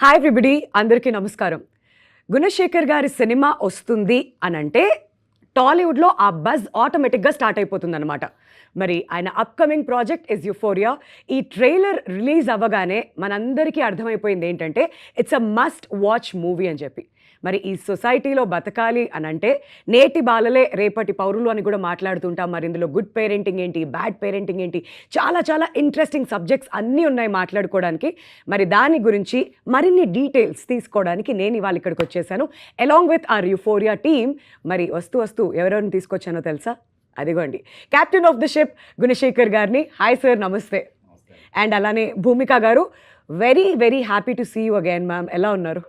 Hi everybody, అందరికీ నమస్కారం. గుణశేఖర్ గారి సినిమా వస్తుంది అని అంటే టాలీవుడ్లో ఆ బజ్ ఆటోమేటిక్గా స్టార్ట్ అయిపోతుంది అనమాట. మరి ఆయన అప్కమింగ్ ప్రాజెక్ట్ ఇస్ యుఫోరియా. ఈ ట్రైలర్ రిలీజ్ అవ్వగానే మనందరికీ అర్థమైపోయింది ఏంటంటే it's a must watch movie అని చెప్పి. మరి ఈ సొసైటీలో బతకాలి అని అంటే నేటి బాలలే రేపటి పౌరులు అని కూడా మాట్లాడుతుంటాం. మరి ఇందులో గుడ్ పేరెంటింగ్ ఏంటి, బ్యాడ్ పేరెంటింగ్ ఏంటి, చాలా చాలా ఇంట్రెస్టింగ్ సబ్జెక్ట్స్ అన్నీ ఉన్నాయి మాట్లాడుకోవడానికి. మరి దాని గురించి మరిన్ని డీటెయిల్స్ తీసుకోవడానికి నేను ఇవాళ ఇక్కడికి వచ్చేసాను along with our Euphoria team. మరి వస్తూ ఎవరెవరిని తీసుకొచ్చానో తెలుసా? అదిగోండి, captain of the ship Gunasekhar గారిని. హాయ్ సార్, నమస్తే. అండ్ అలానే భూమిక గారు, very very happy to see you again ma'am. ఎలా ఉన్నారు?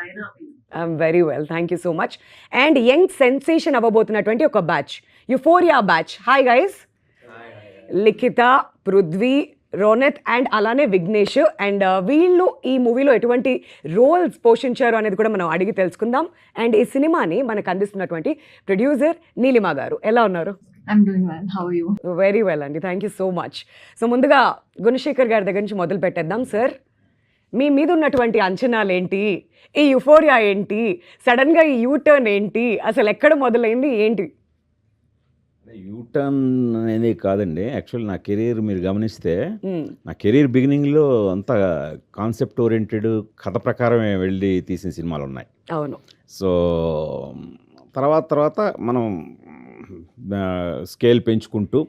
I'm very well, thank you so much. And young sensation అవ్వబోతున్నటువంటి ఒక batch, Euphoria batch. Hi guys. Likhitha, Prithvi, Ronith and అలానే Vignesh. And వీళ్ళు ఈ మూవీలో ఎటువంటి రోల్స్ పోషించారు అనేది కూడా మనం అడిగి తెలుసుకుందాం. అండ్ ఈ సినిమాని మనకు అందిస్తున్నటువంటి ప్రొడ్యూసర్ నీలిమా గారు. ఎలా ఉన్నారు? I'm doing well. How are you? Very well అండి, thank you so much. So ముందుగా గుణశేఖర్ గారి దగ్గర నుంచి మొదలు పెట్టేద్దాం. సార్, మీ మీద ఉన్నటువంటి అంచనాలు ఏంటి? ఈ యుఫోరియా ఏంటి? సడన్గా ఈ యూటర్న్ ఏంటి? అసలు ఎక్కడ మొదలైంది ఏంటి? యూటర్న్ అనేది కాదండి. యాక్చువల్ నా కెరీర్ మీరు గమనిస్తే నా కెరీర్ బిగినింగ్లో అంతా కాన్సెప్ట్ ఓరియంటెడ్ కథ ప్రకారమే వెళ్ళి తీసిన సినిమాలు ఉన్నాయి. అవును. సో తర్వాత మనం స్కేల్ పెంచుకుంటూ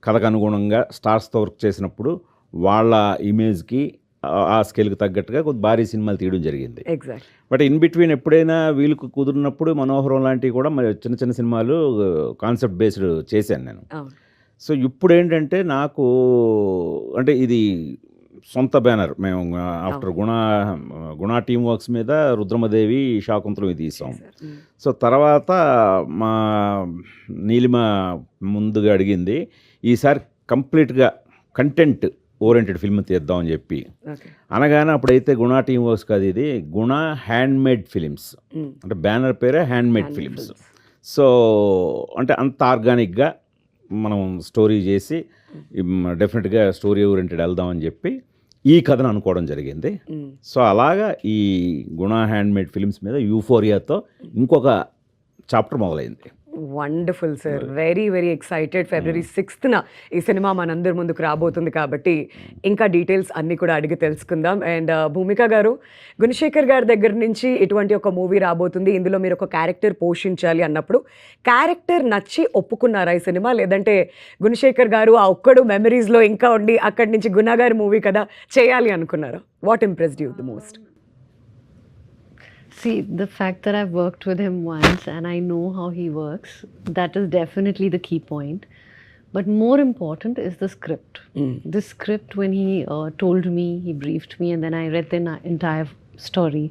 కథకు అనుగుణంగా స్టార్స్తో వర్క్ చేసినప్పుడు వాళ్ళ ఇమేజ్కి ఆ స్కేల్కి తగ్గట్టుగా కొద్ది భారీ సినిమాలు తీయడం జరిగింది. ఎగ్జాక్ట్. బట్ ఇన్ బిట్వీన్ ఎప్పుడైనా వీళ్ళకు కుదిరినప్పుడు మనోహరం లాంటివి కూడా మరి చిన్న చిన్న సినిమాలు కాన్సెప్ట్ బేస్డ్ చేశాను నేను. సో ఇప్పుడు ఏంటంటే నాకు అంటే ఇది సొంత బ్యానర్. మేము ఆఫ్టర్ గుణ టీమ్ వర్క్స్ మీద రుద్రమదేవి, శాకుంతలం ఇది తీసాం. సో తర్వాత మా నీలిమ ముందుగా అడిగింది ఈసారి కంప్లీట్గా కంటెంట్ ఓరియంటెడ్ ఫిల్మ్ తీద్దామని చెప్పి అనగానే అప్పుడైతే గుణ టీమ్ వర్క్స్ కాదు, ఇది గుణ హ్యాండ్మేడ్ ఫిలిమ్స్, అంటే బ్యానర్ పేరే హ్యాండ్మేడ్ ఫిలిమ్స్. సో అంటే అంత ఆర్గానిక్గా మనం స్టోరీ చేసి డెఫినెట్గా స్టోరీ ఓరియంటెడ్ వెళ్దామని చెప్పి ఈ కథను అనుకోవడం జరిగింది. సో అలాగా ఈ గుణ హ్యాండ్మేడ్ ఫిలిమ్స్ మీద యూఫోరియాతో ఇంకొక చాప్టర్ మొదలైంది. Wonderful sir, very very excited. February 6th ఈ సినిమా మనందరి ముందుకు రాబోతుంది కాబట్టి ఇంకా డీటెయిల్స్ అన్నీ కూడా అడిగి తెలుసుకుందాం. అండ్ భూమిక గారు, గుణశేఖర్ గారి దగ్గర నుంచి ఇటువంటి ఒక మూవీ రాబోతుంది, ఇందులో మీరు ఒక క్యారెక్టర్ పోషించాలి అన్నప్పుడు క్యారెక్టర్ నచ్చి ఒప్పుకున్నారా ఈ సినిమా? లేదంటే గుణశేఖర్ గారు ఆ ఒక్కడు మెమరీస్లో ఇంకా ఉండి అక్కడి నుంచి గుణ గారి మూవీ కదా చేయాలి అనుకున్నారా? What impressed you the most? See, the fact that I've worked with him once and I know how he works, that is definitely the key point. But more important is the script. The script, when he told me, he briefed me, and then I read the entire story.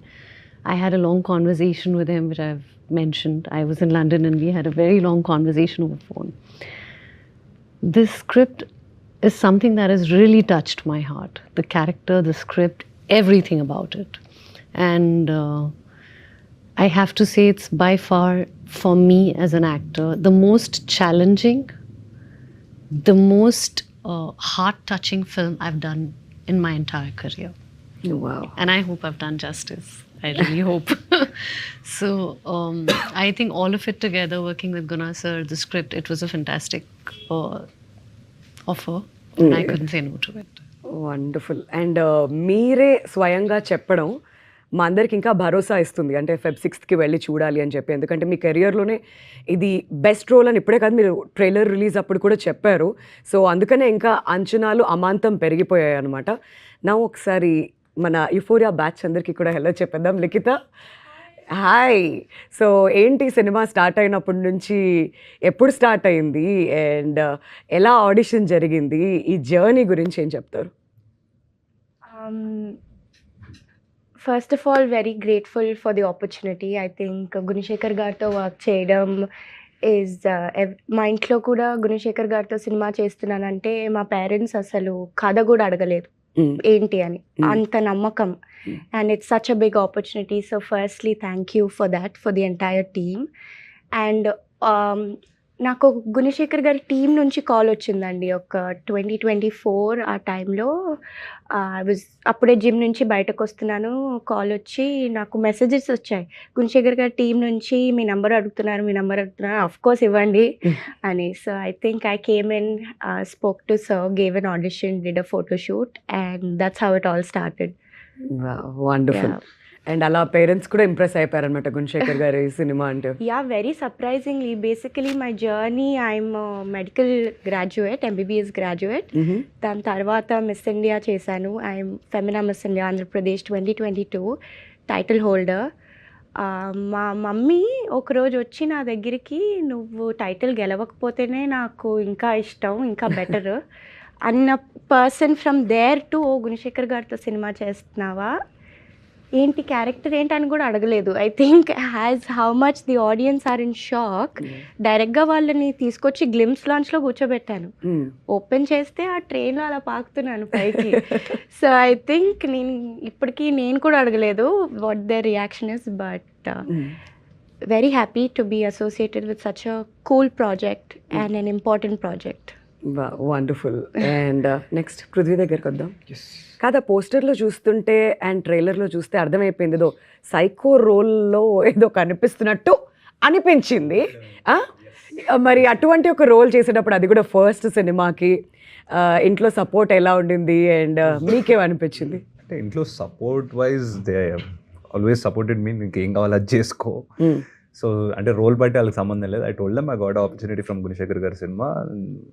I had a long conversation with him, which I've mentioned. I was in London and we had a very long conversation over phone. This script is something that has really touched my heart. The character, the script, everything about it. And I have to say it's by far, for me as an actor, the most challenging, the most heart-touching film I've done in my entire career. Wow. And I hope I've done justice. I really hope. So I think all of it together, working with Guna sir, the script, it was a fantastic offer. And I couldn't say no to it. Wonderful. And మీరే స్వయంగా చెప్పడం మా అందరికి ఇంకా భరోసా ఇస్తుంది, అంటే Feb 6th వెళ్ళి చూడాలి అని చెప్పి. ఎందుకంటే మీ కెరియర్లోనే ఇది బెస్ట్ రోల్ అని ఇప్పుడే కాదు, మీరు ట్రైలర్ రిలీజ్ అప్పుడు కూడా చెప్పారు. సో అందుకనే ఇంకా అంచనాలు అమాంతం పెరిగిపోయాయి అనమాట. నా ఒకసారి మన యుఫోరియా బ్యాచ్ అందరికీ కూడా హెల్లో చెప్పేద్దాం. లిఖిత, హాయ్. సో ఏంటి సినిమా స్టార్ట్ అయినప్పటి నుంచి ఎప్పుడు స్టార్ట్ అయింది అండ్ ఎలా ఆడిషన్ జరిగింది, ఈ జర్నీ గురించి ఏం చెప్తారు? First of all, very grateful for the opportunity. I think Gunashekar గారితో వర్క్ చేయడం ఈజ్ మా ఇంట్లో కూడా గుణశేఖర్ గారితో సినిమా చేస్తున్నానంటే మా పేరెంట్స్ అసలు కథ కూడా అడగలేదు ఏంటి అని, అంత నమ్మకం. And it's such a big opportunity. So firstly thank you for that, for the entire team. And నాకు గుణశేఖర్ గారి టీం నుంచి కాల్ వచ్చిందండి ఒక 2024 ఆ టైంలో. అప్పుడే జిమ్ నుంచి బయటకు వస్తున్నాను, కాల్ వచ్చి నాకు మెసేజెస్ వచ్చాయి, గుణశేఖర్ గారి టీం నుంచి మీ నెంబర్ అడుగుతున్నారు, ఆఫ్ కోర్స్ ఇవ్వండి అని. So I think I came in, spoke to sir, gave an audition, did a photo shoot, and that's how it all started. Wonderful. And అలా పేరెంట్స్ కూడా ఇంప్రెస్ అయిపోయారనమాట గుణశేఖర్ గారి cinema అంటే. Yeah, very surprisingly. Basically, my journey, I'm a medical graduate, MBBS graduate. దాని తర్వాత miss India చేశాను. I'm Femina miss India Andhra Pradesh 2022 title holder. మా mummy ఒకరోజు వచ్చి నా దగ్గరికి, నువ్వు టైటిల్ గెలవకపోతేనే నాకు ఇంకా ఇష్టం, ఇంకా బెటర్ అన్న పర్సన్ ఫ్రమ్ దేర్ టు, ఓ గుణశేఖర్ గారితో సినిమా చేస్తున్నావా, ఏంటి క్యారెక్టర్ ఏంటి అని కూడా అడగలేదు. I think how much the audience are in shock. డైరెక్ట్గా వాళ్ళని తీసుకొచ్చి గ్లిమ్స్ లాంచ్లో కూర్చోబెట్టాను. ఓపెన్ చేస్తే ఆ ట్రైన్లో అలా పాకుతున్నాను పైకి. సో ఐ థింక్ ఇప్పటికీ నేను కూడా అడగలేదు what the reaction is, but very happy to be associated with such a cool project and an important project. Wonderful. And next Prithvi దగ్గరికి వద్దాం. కాదా, పోస్టర్లో చూస్తుంటే అండ్ ట్రైలర్లో చూస్తే అర్థమైపోయింది, ఏదో సైకో రోల్లో ఏదో కనిపిస్తున్నట్టు అనిపించింది. మరి అటువంటి ఒక రోల్ చేసేటప్పుడు, అది కూడా ఫస్ట్ సినిమాకి, ఇంట్లో సపోర్ట్ ఎలా ఉండింది అండ్ మీకేమనిపించింది? అంటే ఇంట్లో support wise they always supported me, నీకు ఏం కావాలి అది చేసుకో. సో అంటే రోల్ బట్టి వాళ్ళకి సంబంధం లేదు. I told them I got opportunity from Gunasekhar గారి సినిమా.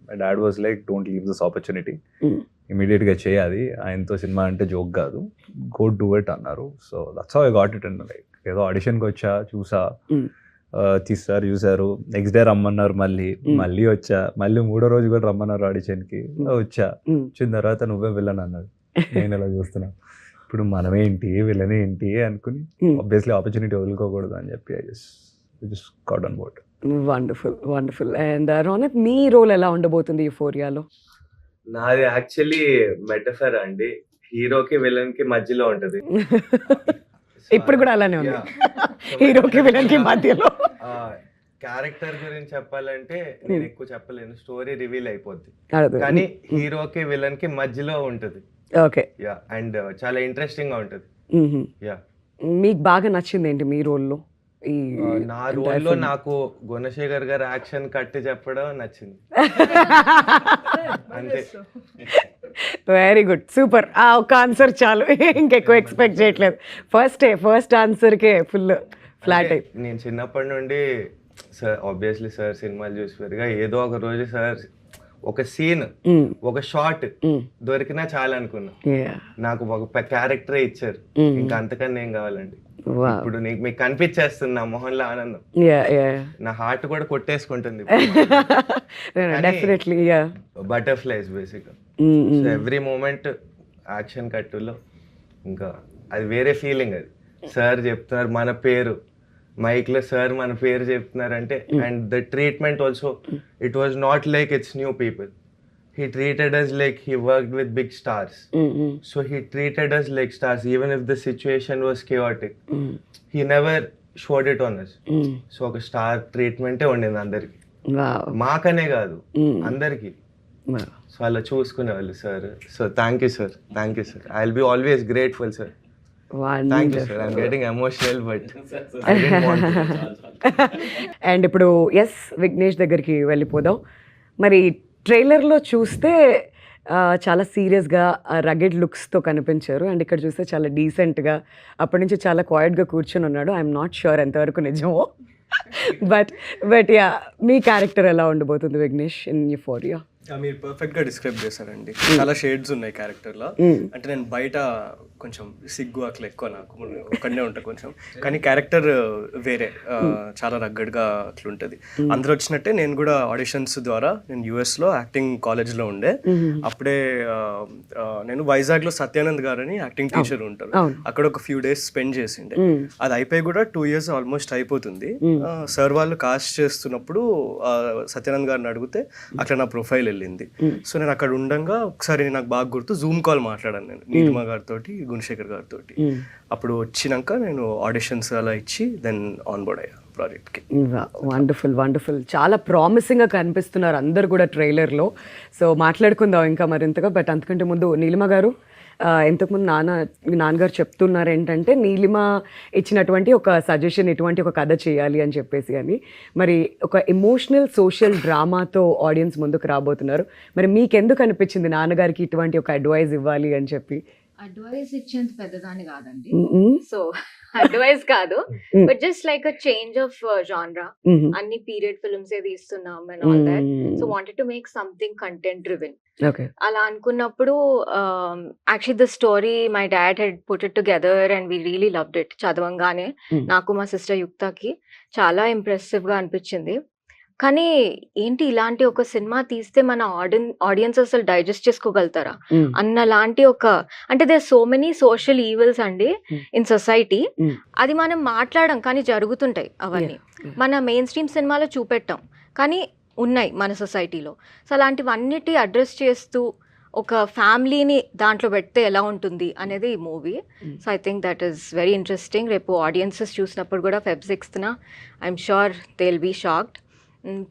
My dad was like, don't leave this opportunity, ఇమీడియట్గా చేయాలి, ఆయనతో సినిమా అంటే జోక్ కాదు, గో డూ ఇట్ అన్నారు. So that's how I got it. And like ఏదో ఆడిషన్కి వచ్చా, చూసా, తీస్తారు, చూసారు, నెక్స్ట్ డే రమ్మన్నారు, మళ్ళీ వచ్చా, మళ్ళీ మూడో రోజు కూడా రమ్మన్నారు ఆడిషన్కి, వచ్చా. వచ్చిన తర్వాత నువ్వే విలన్ అన్నాడు. నేను ఇలా చూస్తున్నా, ఇప్పుడు మనమేంటి విలన్ ఏంటి అనుకుని, ఆబ్వియస్లీ ఆపర్చునిటీ వదులుకోకూడదు అని చెప్పి I just got on board. Wonderful, wonderful. And Ronak, మీ రోల్ ఎలా ఉండబోతుంది యూఫోరియాలో? నాది యాక్చువల్లీ మెటఫర్ అండి, హీరోకి విలన్ కి మధ్యలో ఉంటది. ఇప్పుడు కూడా అలానే ఉంది, హీరోకి విలన్ కి మధ్యలో. క్యారెక్టర్ గురించి చెప్పాలంటే నేను ఎక్కువ చెప్పలేను, స్టోరీ రివీల్ అయిపోద్ది, కానీ హీరోకి విలన్ కి మధ్యలో ఉంటది. ఓకే. యా, అండ్ చాలా ఇంట్రెస్టింగ్ గా ఉంటది. యా, మీకు బాగా నచ్చింది ఏంటి మీ రోల్లో? నా రోల్లో నాకు గుణశేఖర్ గారు యాక్షన్ కట్టి చెప్పడం నచ్చింది అంతే. Very good, super. ఒక ఆన్సర్ చాలు, ఇంకెక్కువ ఎక్స్పెక్ట్ చేయట్లేదు. ఫస్ట్ ఆన్సర్కే ఫుల్ ఫ్లాట్ అయి. నేను చిన్నప్పటి నుండి సార్, ఆబ్వియస్లీ సార్ సినిమాలు చూసి పెరిగా, ఏదో ఒక రోజు సార్ ఒక సీన్, ఒక షాట్ దొరికినా చాలా అనుకున్నా. నాకు ఒక క్యారెక్టరే ఇచ్చారు, ఇంకా అంతకన్నా ఏం కావాలండి. ఇప్పుడు మీకు కనిపించేస్తుంది నా మొహంలో ఆనందం, నా హార్ట్ కూడా కొట్టేసుకుంటుంది. Butterflies basic, every moment action కట్టులో ఇంకా అది వేరే ఫీలింగ్. అది సార్ చెప్తున్నారు మన పేరు, మైక్ లో సార్ మన పేరు చెప్తున్నారంటే, and the treatment also, it was not like it's new people. He treated us like he worked with big stars. So he treated us like stars, even if the situation was chaotic. He never showed it on us. So ఒక star ట్రీట్మెంటే ఉండేది అందరికి, మాకనే కాదు అందరికి. So అలా చూసుకునేవాళ్ళు sir. So thank you sir, thank you sir. I will be always grateful sir. Thank you sir. I'm getting emotional, but I didn't want to. And ఇప్పుడు yes Vignesh దగ్గరికి వెళ్ళిపోదాం. మరి ట్రైలర్లో చూస్తే చాలా సీరియస్గా రగెడ్ లుక్స్తో కనిపించారు, అండ్ ఇక్కడ చూస్తే చాలా డీసెంట్గా, అప్పటి నుంచి చాలా క్వైట్గా కూర్చొని ఉన్నాడు. ఐఎమ్ నాట్ షూర్ ఎంతవరకు నిజమో, బట్ యా, మీ క్యారెక్టర్ ఎలా ఉండబోతుంది విఘ్నేష్ ఇన్ యూఫోరియా? మీరు పర్ఫెక్ట్గా డిస్క్రైబ్ చేశారండి. చాలా షేడ్స్ ఉన్నాయి క్యారెక్టర్లో. అంటే నేను బయట కొంచెం సిగ్గు అట్లా ఎక్కువ, నాకు ఒక్కడనే ఉంటాను కొంచెం, కానీ క్యారెక్టర్ వేరే, చాలా రగ్గడ్గా అట్లా ఉంటుంది. అందరూ వచ్చినట్టే నేను కూడా ఆడిషన్స్ ద్వారా, నేను యూఎస్లో యాక్టింగ్ కాలేజ్లో ఉండే, అప్పుడే నేను వైజాగ్లో సత్యానంద్ గారు అని యాక్టింగ్ టీచర్ ఉంటారు, అక్కడ ఒక ఫ్యూ డేస్ స్పెండ్ చేసిండే. అది అయిపోయి కూడా 2 years ఆల్మోస్ట్ అయిపోతుంది. సార్ వాళ్ళు కాస్ట్ చేస్తున్నప్పుడు సత్యానంద్ గారిని అడిగితే అట్లా నా ప్రొఫైల్ వెళ్ళింది. సో నేను అక్కడ ఉండగా ఒకసారి నాకు బాగా గుర్తు, జూమ్ కాల్ మాట్లాడాను నేను నీలిమా గారితో, గుణశేఖర్ గారితో. అప్పుడు వచ్చినాక నేను ఆడిషన్స్ అలా ఇచ్చి దెన్ ఆన్ బోర్డ్ అయ్యా. ప్రాజెక్ట్కి. వండర్ఫుల్ వండర్ఫుల్, చాలా ప్రామిసింగ్గా కనిపిస్తున్నారు అందరు కూడా ట్రైలర్లో. సో మాట్లాడుకుందాం ఇంకా మరింతగా. బట్ అంతకంటే ముందు నీలిమ గారు, ఇంతకుముందు నాన్నగారు చెప్తున్నారు ఏంటంటే నీలిమ ఇచ్చినటువంటి ఒక సజెషన్, ఇటువంటి ఒక కథ చేయాలి అని చెప్పేసి అని. మరి ఒక ఎమోషనల్ సోషల్ డ్రామాతో ఆడియన్స్ ముందుకు రాబోతున్నారు. మరి మీకెందుకు అనిపించింది నాన్నగారికి ఇటువంటి ఒక అడ్వైస్ ఇవ్వాలి అని చెప్పి? అడ్వైస్ ఇచ్చేంత పెద్దదాన్ని కాదండి, సో అడ్వైస్ కాదు, but just like a change of genre. అన్ని పీరియడ్ ఫిల్మ్స్ ఏది ఇస్తున్నాం and all that, so wanted to make something content driven. అలా అనుకున్నప్పుడు actually the story my dad had put it together and we really loved it. చదవంగానే నాకు మా sister యుక్తకి చాలా impressive గా అనిపించింది. కానీ ఏంటి ఇలాంటి ఒక సినిమా తీస్తే మన ఆడియన్స్ అసలు డైజెస్ట్ చేసుకోగలుగుతారా అన్నలాంటి ఒక, అంటే there so many social evils అండి ఇన్ సొసైటీ. అది మనం మాట్లాడడం కానీ జరుగుతుంటాయి అవన్నీ, మన మెయిన్ స్ట్రీమ్ సినిమాలో చూపెట్టాం కానీ ఉన్నాయి మన సొసైటీలో. సో అలాంటివన్నిటి అడ్రస్ చేస్తూ ఒక ఫ్యామిలీని దాంట్లో పెడితే ఎలా ఉంటుంది అనేది ఈ movie. So I think that is very interesting. రేపు ఆడియన్సెస్ చూసినప్పుడు కూడా Feb 6th I'm sure they will be shocked.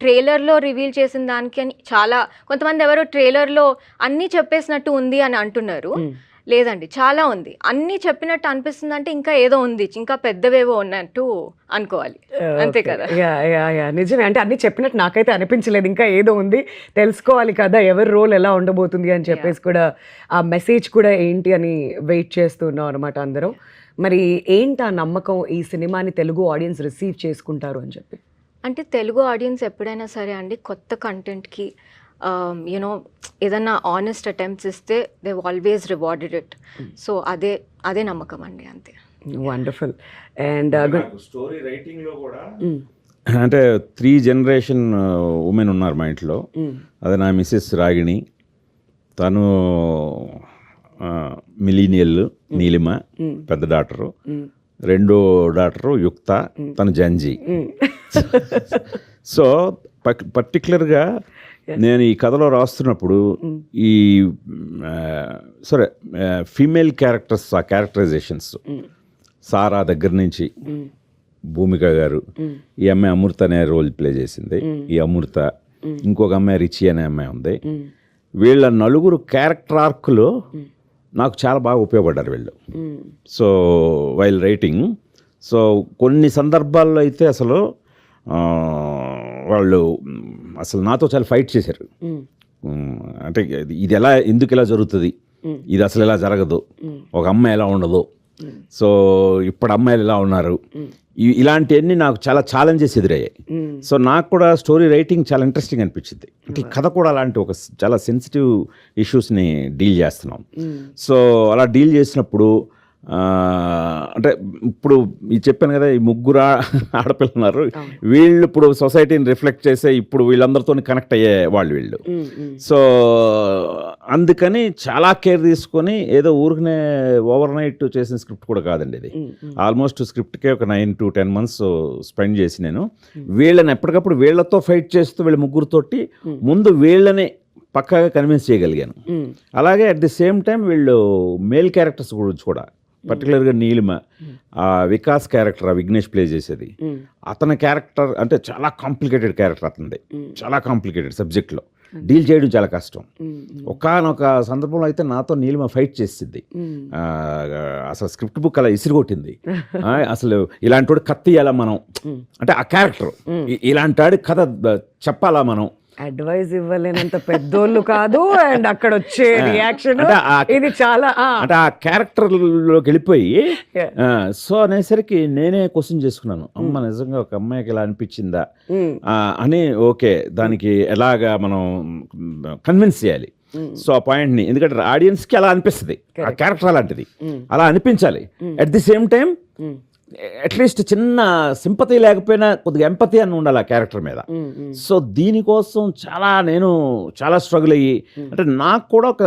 ట్రైలర్లో రివీల్ చేసిన దానికి అని చాలా కొంతమంది ఎవరో ట్రైలర్లో అన్నీ చెప్పేసినట్టు ఉంది అని అంటున్నారు. లేదండి, చాలా ఉంది. అన్నీ చెప్పినట్టు అనిపిస్తుంది అంటే ఇంకా ఏదో ఉంది, ఇంకా పెద్దవేవో ఉన్నట్టు అనుకోవాలి, అంతే కదా? నిజమే, అంటే అన్ని చెప్పినట్టు నాకైతే అనిపించలేదు. ఇంకా ఏదో ఉంది, తెలుసుకోవాలి కదా ఎవరి రోల్ ఎలా ఉండబోతుంది అని చెప్పేసి కూడా ఆ మెసేజ్ కూడా ఏంటి అని వెయిట్ చేస్తున్నాం అనమాట అందరం. మరి ఏంటి ఆ నమ్మకం ఈ సినిమాని తెలుగు ఆడియన్స్ రిసీవ్ చేసుకుంటారు అని చెప్పి? అంటే తెలుగు ఆడియన్స్ ఎప్పుడైనా సరే అండి కొత్త కంటెంట్కి యూనో ఏదన్నా ఆనెస్ట్ అటెంప్ట్స్ ఇస్తే they always rewarded it. So అదే నమ్మకం అండి, అంతే. వండర్ఫుల్. అండ్ స్టోరీ రైటింగ్లో కూడా అంటే 3 జనరేషన్ ఉమెన్ ఉన్నారు మా ఇంట్లో. అదే నా మిస్సెస్ రాగిణి, తను మిలీనియల్ నీలిమ పెద్ద డాక్టరు, రెండో డాక్టరు యుక్త, తను జంజీ. సో పర్టికులర్గా నేను ఈ కథలో రాస్తున్నప్పుడు ఈ సరే ఫీమేల్ క్యారెక్టర్స్, ఆ క్యారెక్టరైజేషన్స్ సారా దగ్గర నుంచి భూమిక గారు, ఈ అమ్మాయి అమృత అనే రోల్ ప్లే చేసింది, ఈ అమృత, ఇంకొక అమ్మాయి రిచి అనే అమ్మాయి ఉంది. వీళ్ళ నలుగురు క్యారెక్టర్ ఆర్క్లో నాకు చాలా బాగా ఉపయోగపడ్డారు వీళ్ళు. సో వైల్ రైటింగ్, సో కొన్ని సందర్భాల్లో అయితే అసలు వాళ్ళు అసలు నాతో చాలా ఫైట్ చేశారు. అంటే ఇది ఎలా, ఎందుకు ఇలా జరుగుతుంది, ఇది అసలు ఎలా జరగదు, ఒక అమ్మాయి ఎలా ఉండదు, సో ఇప్పుడు అమ్మాయిలు ఎలా ఉన్నారు, ఇలాంటివన్నీ నాకు చాలా ఛాలెంజెస్ ఎదురయ్యాయి. సో నాకు కూడా స్టోరీ రైటింగ్ చాలా ఇంట్రెస్టింగ్ అనిపించింది. అంటే కథ కూడా అలాంటి ఒక చాలా సెన్సిటివ్ ఇష్యూస్ని డీల్ చేస్తున్నాం. సో అలా డీల్ చేసినప్పుడు అంటే ఇప్పుడు చెప్పాను కదా, ఈ 3 ఆడపిల్లలు ఉన్నారు, వీళ్ళు ఇప్పుడు సొసైటీని రిఫ్లెక్ట్ చేసే ఇప్పుడు వీళ్ళందరితో కనెక్ట్ అయ్యే వాళ్ళు వీళ్ళు. సో అందుకని చాలా కేర్ తీసుకొని ఏదో ఊరికనే ఓవర్ నైట్ చేసిన స్క్రిప్ట్ కూడా కాదండి ఇది. ఆల్మోస్ట్ స్క్రిప్ట్కే ఒక 9 to 10 months స్పెండ్ చేసి నేను వీళ్ళని ఎప్పటికప్పుడు వీళ్ళతో ఫైట్ చేస్తూ వీళ్ళ ముగ్గురుతోటి ముందు వీళ్ళని పక్కాగా కన్విన్స్ చేయగలిగాను. అలాగే అట్ ది సేమ్ టైం వీళ్ళు మేల్ క్యారెక్టర్స్ గురించి కూడా, పర్టికులర్గా నీలిమ, ఆ వికాస్ క్యారెక్టర్, ఆ విఘ్నేష్ ప్లే చేసేది, అతని క్యారెక్టర్ అంటే చాలా కాంప్లికేటెడ్ క్యారెక్టర్ అతనిది, చాలా కాంప్లికేటెడ్ సబ్జెక్ట్లో డీల్ చేయడం చాలా కష్టం. ఒకానొక సందర్భంలో అయితే నాతో నీలిమ ఫైట్ చేసింది, అసలు స్క్రిప్ట్ బుక్ అలా ఇసిరిగొట్టింది. అసలు ఇలాంటి వాడు కథ తీయాలా మనం, అంటే ఆ క్యారెక్టర్ ఇలాంటి వాడి కథ చెప్పాలా మనం, అడ్వైజ్ ఇవ్వలేనంత పెద్దోళ్ళు కాదు. అండ్ అక్కడ వచ్చే రియాక్షన్ ఇది చాలా, అంటే ఆ క్యారెక్టర్లోకి వెళ్ళిపోయి, సో అనేసరికి నేనే క్వశ్చన్ చేసుకున్నాను, అమ్మ నిజంగా ఒక అమ్మాయికి ఇలా అనిపించిందా అని. ఓకే, దానికి ఎలాగా మనం కన్విన్స్ చేయాలి. సో ఆ పాయింట్ని, ఎందుకంటే ఆడియన్స్కి అలా అనిపిస్తుంది, ఆ క్యారెక్టర్ అలాంటిది, అలా అనిపించాలి. At the same time at least చిన్న సింపతి లేకపోయినా కొద్దిగా ఎంపతి అని ఉండాలి ఆ క్యారెక్టర్ మీద. సో దీనికోసం నేను చాలా స్ట్రగుల్ అయ్యి, అంటే నాకు కూడా ఒక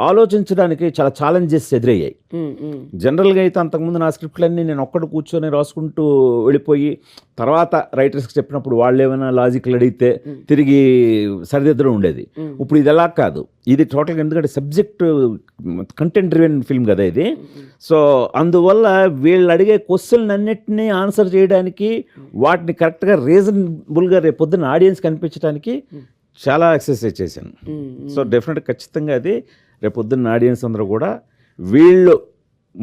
ఆలోచించడానికి చాలా ఛాలెంజెస్ ఎదురయ్యాయి. జనరల్గా అయితే అంతకుముందు నా స్క్రిప్ట్లన్నీ నేను ఒక్కడు కూర్చొని రాసుకుంటూ వెళ్ళిపోయి తర్వాత రైటర్స్కి చెప్పినప్పుడు వాళ్ళు ఏమైనా లాజిక్లు అడిగితే తిరిగి సరిదిద్దడం ఉండేది. ఇప్పుడు ఇది ఎలా కాదు, ఇది టోటల్గా ఎందుకంటే సబ్జెక్ట్ కంటెంట్ డ్రివెన్ ఫిల్మ్ కదా ఇది. సో అందువల్ల వీళ్ళు అడిగే క్వశ్చన్ అన్నిటినీ ఆన్సర్ చేయడానికి, వాటిని కరెక్ట్గా రీజనబుల్గా రేపు పొద్దున్న ఆడియన్స్ కనిపించడానికి చాలా ఎక్సర్సైజ్ చేశాను. సో డెఫినెట్గా ఖచ్చితంగా అది రేపు పొద్దున్న ఆడియన్స్ అందరూ కూడా వీళ్ళు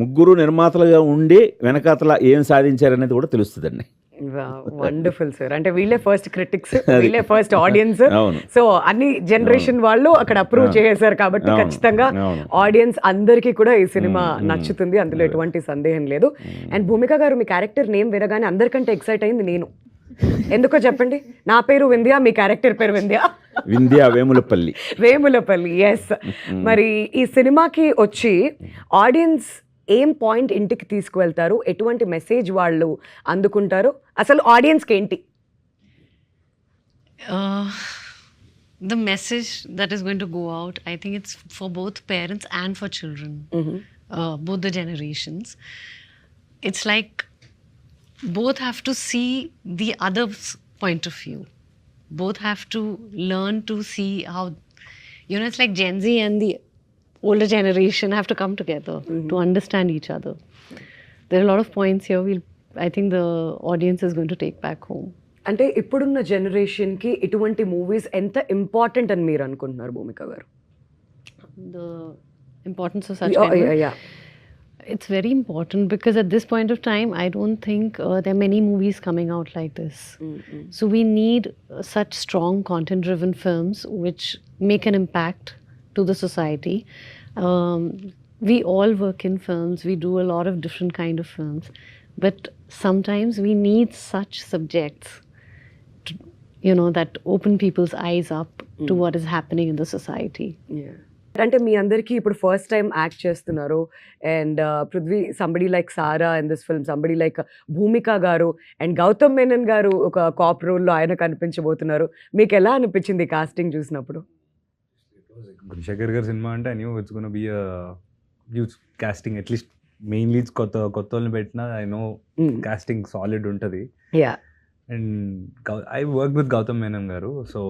ముగ్గురు నిర్మాతలుగా ఉండి వెనకాతల ఏం సాధించారనేది కూడా తెలుస్తుందండి. Wonderful sir. అంటే వీళ్ళే ఫస్ట్ క్రిటిక్స్, వీళ్ళే ఫస్ట్ ఆడియన్స్. అవును. సో అన్ని జనరేషన్ వాళ్ళు అక్కడ అప్రూవ్ చేశారు కాబట్టి ఖచ్చితంగా ఆడియన్స్ అందరికీ కూడా ఈ సినిమా నచ్చుతుంది, అందులో ఎటువంటి సందేహం లేదు. అండ్ భూమిక గారు, మీ క్యారెక్టర్ నేమ్ వినగానే అందరికంటే ఎక్సైట్ అయింది నేను. ఎందుకో చెప్పండి. నా పేరు వింధ్య, మీ క్యారెక్టర్ పేరు వింధ్య వేములపల్లి. వేములపల్లి, ఎస్. మరి ఈ సినిమాకి వచ్చి ఆడియన్స్ ఏం పాయింట్ ఇంటికి తీసుకువెళ్తారు, ఎటువంటి మెసేజ్ వాళ్ళు అందుకుంటారు, అసలు ఆడియన్స్కి ఏంటి? The message that is going to go out, I think it's for both parents and for children, both the generations. It's like both have to see the other's point of view. Both have to learn to see how, it's like Gen Z and the older generation have to come together to understand each other. There are a lot of points here I think the audience is going to take back home. అంటే ఇప్పుడున్న జనరేషన్కి ఇటువంటి movies ఎంత important అని మీరు అనుకుంటున్నారు భూమిక గారు? The importance of such kind of... Yeah. It's very important because at this point of time, I don't think there are many movies coming out like this. So we need such strong content-driven films which make an impact to the society. We all work in films. We do a lot of different kind of films. But sometimes we need such subjects, that open people's eyes up to what is happening in the society. Yeah. అంటే మీ అందరికీ ఇప్పుడు first time act చేస్తున్నారు. And Prithvi, somebody like Sara in this film, somebody like Bhumika గారు, and Gautam Menon గారు ఒక cap రోల్లో ఆయన కనిపించబోతున్నారు. మీకు ఎలా అనిపించింది కాస్టింగ్ చూసినప్పుడు? గుణశేఖర్ గారి సినిమా అంటే I knew it's gonna be a huge casting. At least main leads కొత్త వాళ్ళని పెట్టినా ఐ నో కాస్టింగ్ సాలిడ్ ఉంటుంది. Yeah. And I work with Gautham Menon గారు. So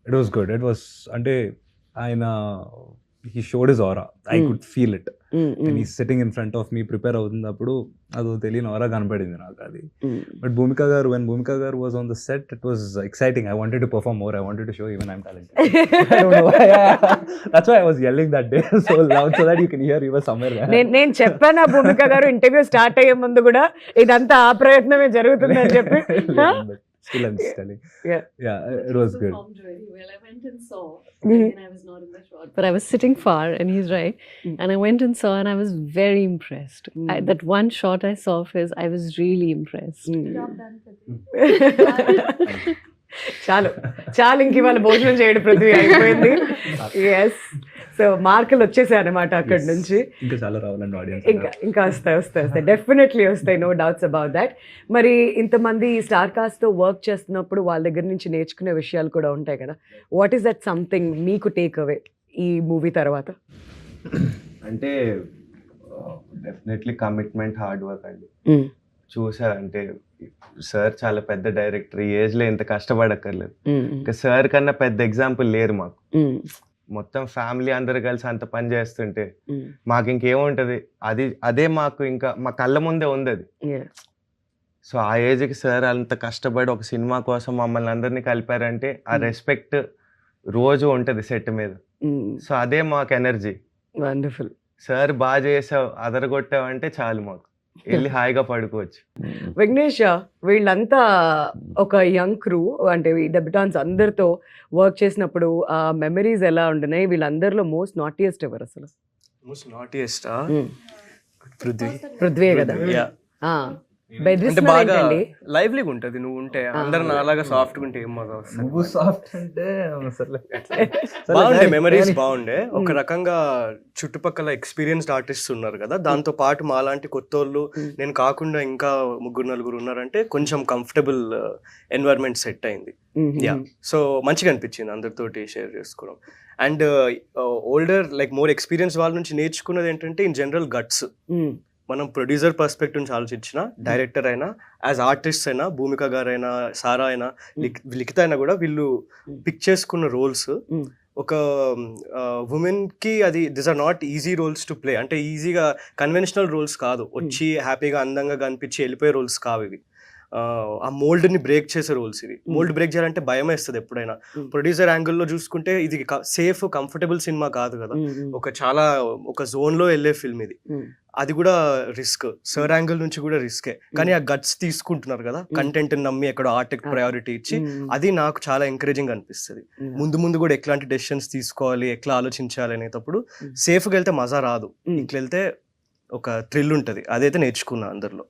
it was good. It was అంటే ఆయన he showed his aura. I could feel it. And he's sitting in front of me, prepare అవుతున్నప్పుడు అదో తెలియని aura కనపడింది నాకు అది. But when Bhumika garu was on the set, it was exciting. I wanted to perform more. I wanted to show even I'm talented. I don't know why. That's why I was yelling that day so loud so that you can hear he was somewhere there. నేను చెప్పాను భూమిక గారు interview start అయ్యే ముందు కూడా ఇదంతా ఆ ప్రయత్నమే జరుగుతుందని చెప్పి. Still I'm telling. Yeah, it was good. Very well. I went and saw, and I was not in the shot, but I was sitting far, and he's right. And I went and saw, and I was very impressed. That one shot I saw of his, I was really impressed. చాలు ఇంక ఇవాళ భోజనం చేయడం పృథ్వీ అయిపోయింది. Yes. So మార్కులు వచ్చేసాయి అనమాట అక్కడి నుంచి. ఇంకా చాలా రావాలండి ఆడియన్స్. ఇంకా వస్తాయి డెఫినెట్లీ వస్తాయి, నో డౌట్స్ అబౌట్ దాట్. మరి ఇంతమంది స్టార్ కాస్ట్తో వర్క్ చేస్తున్నప్పుడు వాళ్ళ దగ్గర నుంచి నేర్చుకునే విషయాలు కూడా ఉంటాయి కదా. వాట్ ఈస్ దట్ సంథింగ్ మీకు టేక్ అవే ఈ మూవీ తర్వాత? అంటే డెఫినెట్లీ కమిట్మెంట్, హార్డ్ వర్క్ అండి. చూసా అంటే సార్ చాలా పెద్ద డైరెక్టర్, ఈ ఏజ్లో ఇంత కష్టపడక్కర్లేదు. ఇంకా సార్ కన్నా పెద్ద ఎగ్జాంపుల్ లేరు మాకు. మొత్తం ఫ్యామిలీ అందరు కలిసి అంత పని చేస్తుంటే మాకు ఇంకేముంటది, అదే మాకు ఇంకా మా కళ్ళ ముందే ఉంది అది. సో ఆ ఏజ్కి సార్ అంత కష్టపడి ఒక సినిమా కోసం మమ్మల్ని అందరినీ కలిపారంటే ఆ రెస్పెక్ట్ రోజు ఉంటుంది సెట్ మీద. సో అదే మాకు ఎనర్జీ. వండర్ఫుల్. సార్ బాగా చేసావు, అదరగొట్టావంటే చాలు, మాకు వెళ్ళి హాయిగా పడుకోవచ్చు. విఘ్నేష్, వీళ్ళంతా ఒక యంగ్ క్రూ, అంటే ఈ డెబ్యూటాన్స్ అందరితో వర్క్ చేసినప్పుడు ఆ మెమరీస్ ఎలా ఉంటున్నాయి? వీళ్ళందరిలో మోస్ట్ నాటియెస్ట్ ఎవరు అసలు? Most naughtiest Prithvi. పృథ్వీ కదా. అంటే బెదిరిస్తున్నారు బాగా ఏంటండి? లైవ్లీగా ఉంటుంది నువ్వు ఉంటే, అందరు నాలాగా సాఫ్ట్గా ఉంటే ఏం మజా వస్తుంది. నువ్వు సాఫ్ట్ అంటే సర్లే. బాగుండే మెమరీస్ బాగుండే. ఒక రకంగా చుట్టుపక్కల ఎక్స్పీరియన్స్డ్ ఆర్టిస్ట్స్ ఉన్నారు కదా, దాంతో పాటు మాలాంటి కొత్త వాళ్ళు నేను కాకుండా ఇంకా 3-4 ఉన్నారంటే కొంచెం కంఫర్టబుల్ ఎన్వైరన్మెంట్ సెట్ అయింది. యా, సో మంచిగా అనిపించింది అందరితోటి షేర్ చేసుకోవడం. And older like more experience వాళ్ళ నుంచి నేర్చుకున్నది ఏంటంటే ఇన్ జనరల్ గట్స్. మనం ప్రొడ్యూసర్ పర్స్పెక్టివ్ నుంచి ఆలోచించిన, డైరెక్టర్ అయినా, యాజ్ ఆర్టిస్ట్ అయినా, భూమిక గారైనా, సారా అయినా, లిఖిత అయినా కూడా వీళ్ళు పిక్ చేసుకున్న రోల్స్ ఒక ఉమెన్కి అది this are not easy roles to play. అంటే ఈజీగా కన్వెన్షనల్ రోల్స్ కాదు, వచ్చి హ్యాపీగా అందంగా కనిపించి వెళ్ళిపోయే రోల్స్ కావు ఇవి. ఆ మోల్డ్ని బ్రేక్ చేసే రోల్స్ ఇవి. మోల్డ్ బ్రేక్ చేయాలంటే భయం వేస్తుంది ఎప్పుడైనా. ప్రొడ్యూసర్ యాంగిల్లో చూసుకుంటే ఇది సేఫ్ కంఫర్టబుల్ సినిమా కాదు కదా, ఒక జోన్లో వెళ్ళే ఫిల్మ్ ఇది. అది కూడా రిస్క్, సర్ యాంగిల్ నుంచి కూడా రిస్కే. కానీ ఆ గట్స్ తీసుకుంటున్నారు కదా, కంటెంట్ నమ్మి ఎక్కడ ఆర్ట్కి ప్రయారిటీ ఇచ్చి, అది నాకు చాలా ఎంకరేజింగ్ అనిపిస్తుంది. ముందు కూడా ఎట్లాంటి డెసిషన్స్ తీసుకోవాలి, ఎట్లా ఆలోచించాలి అనేటప్పుడు సేఫ్గా వెళ్తే మజా రాదు, ఇట్లా వెళ్తే ఒక థ్రిల్ ఉంటుంది. అదైతే నేర్చుకున్నా అందరిలో.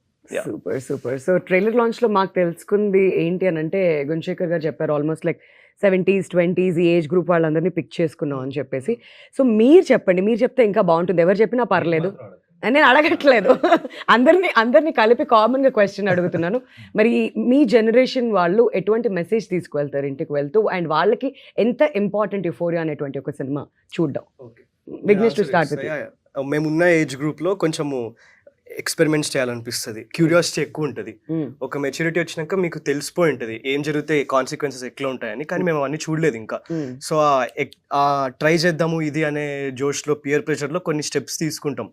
సూపర్. సో ట్రైలర్ లాంచ్ లో మాకు తెలుసుకుంది ఏంటి అని అంటే, గుణశేఖర్ గారు చెప్పారు ఆల్మోస్ట్ లైక్ 70s 20s ఈ ఏజ్ గ్రూప్ వాళ్ళందరినీ పిక్ చేసుకున్నాం అని చెప్పేసి. సో మీరు చెప్పండి, మీరు చెప్తే ఇంకా బాగుంటుంది. ఎవరు చెప్పినా పర్లేదు, నేను అడగట్లేదు. అందరినీ కలిపి కామన్గా క్వశ్చన్ అడుగుతున్నాను. మరి మీ జనరేషన్ వాళ్ళు ఎటువంటి మెసేజ్ తీసుకువెళ్తారు ఇంటికి వెళ్తూ, అండ్ వాళ్ళకి ఎంత ఇంపార్టెంట్ యుఫోరియా అనేటువంటి ఒక సినిమా చూడడం? Vignesh to start with. మేమున్న ఏజ్ గ్రూప్లో కొంచెము ఎక్స్పెరిమెంట్స్ చేయాలనిపిస్తుంది, క్యూరియాసిటీ ఎక్కువ ఉంటుంది. ఒక మెచ్యూరిటీ వచ్చినాక మీకు తెలిసిపోయి ఉంటుంది ఏం జరిగితే కాన్సిక్వెన్సెస్ ఎట్లా ఉంటాయని. కానీ మేము అవన్నీ చూడలేదు ఇంకా. సో ఆ ట్రై చేద్దాము ఇది అనే జోష్లో, పియర్ ప్రెషర్లో కొన్ని స్టెప్స్ తీసుకుంటాం.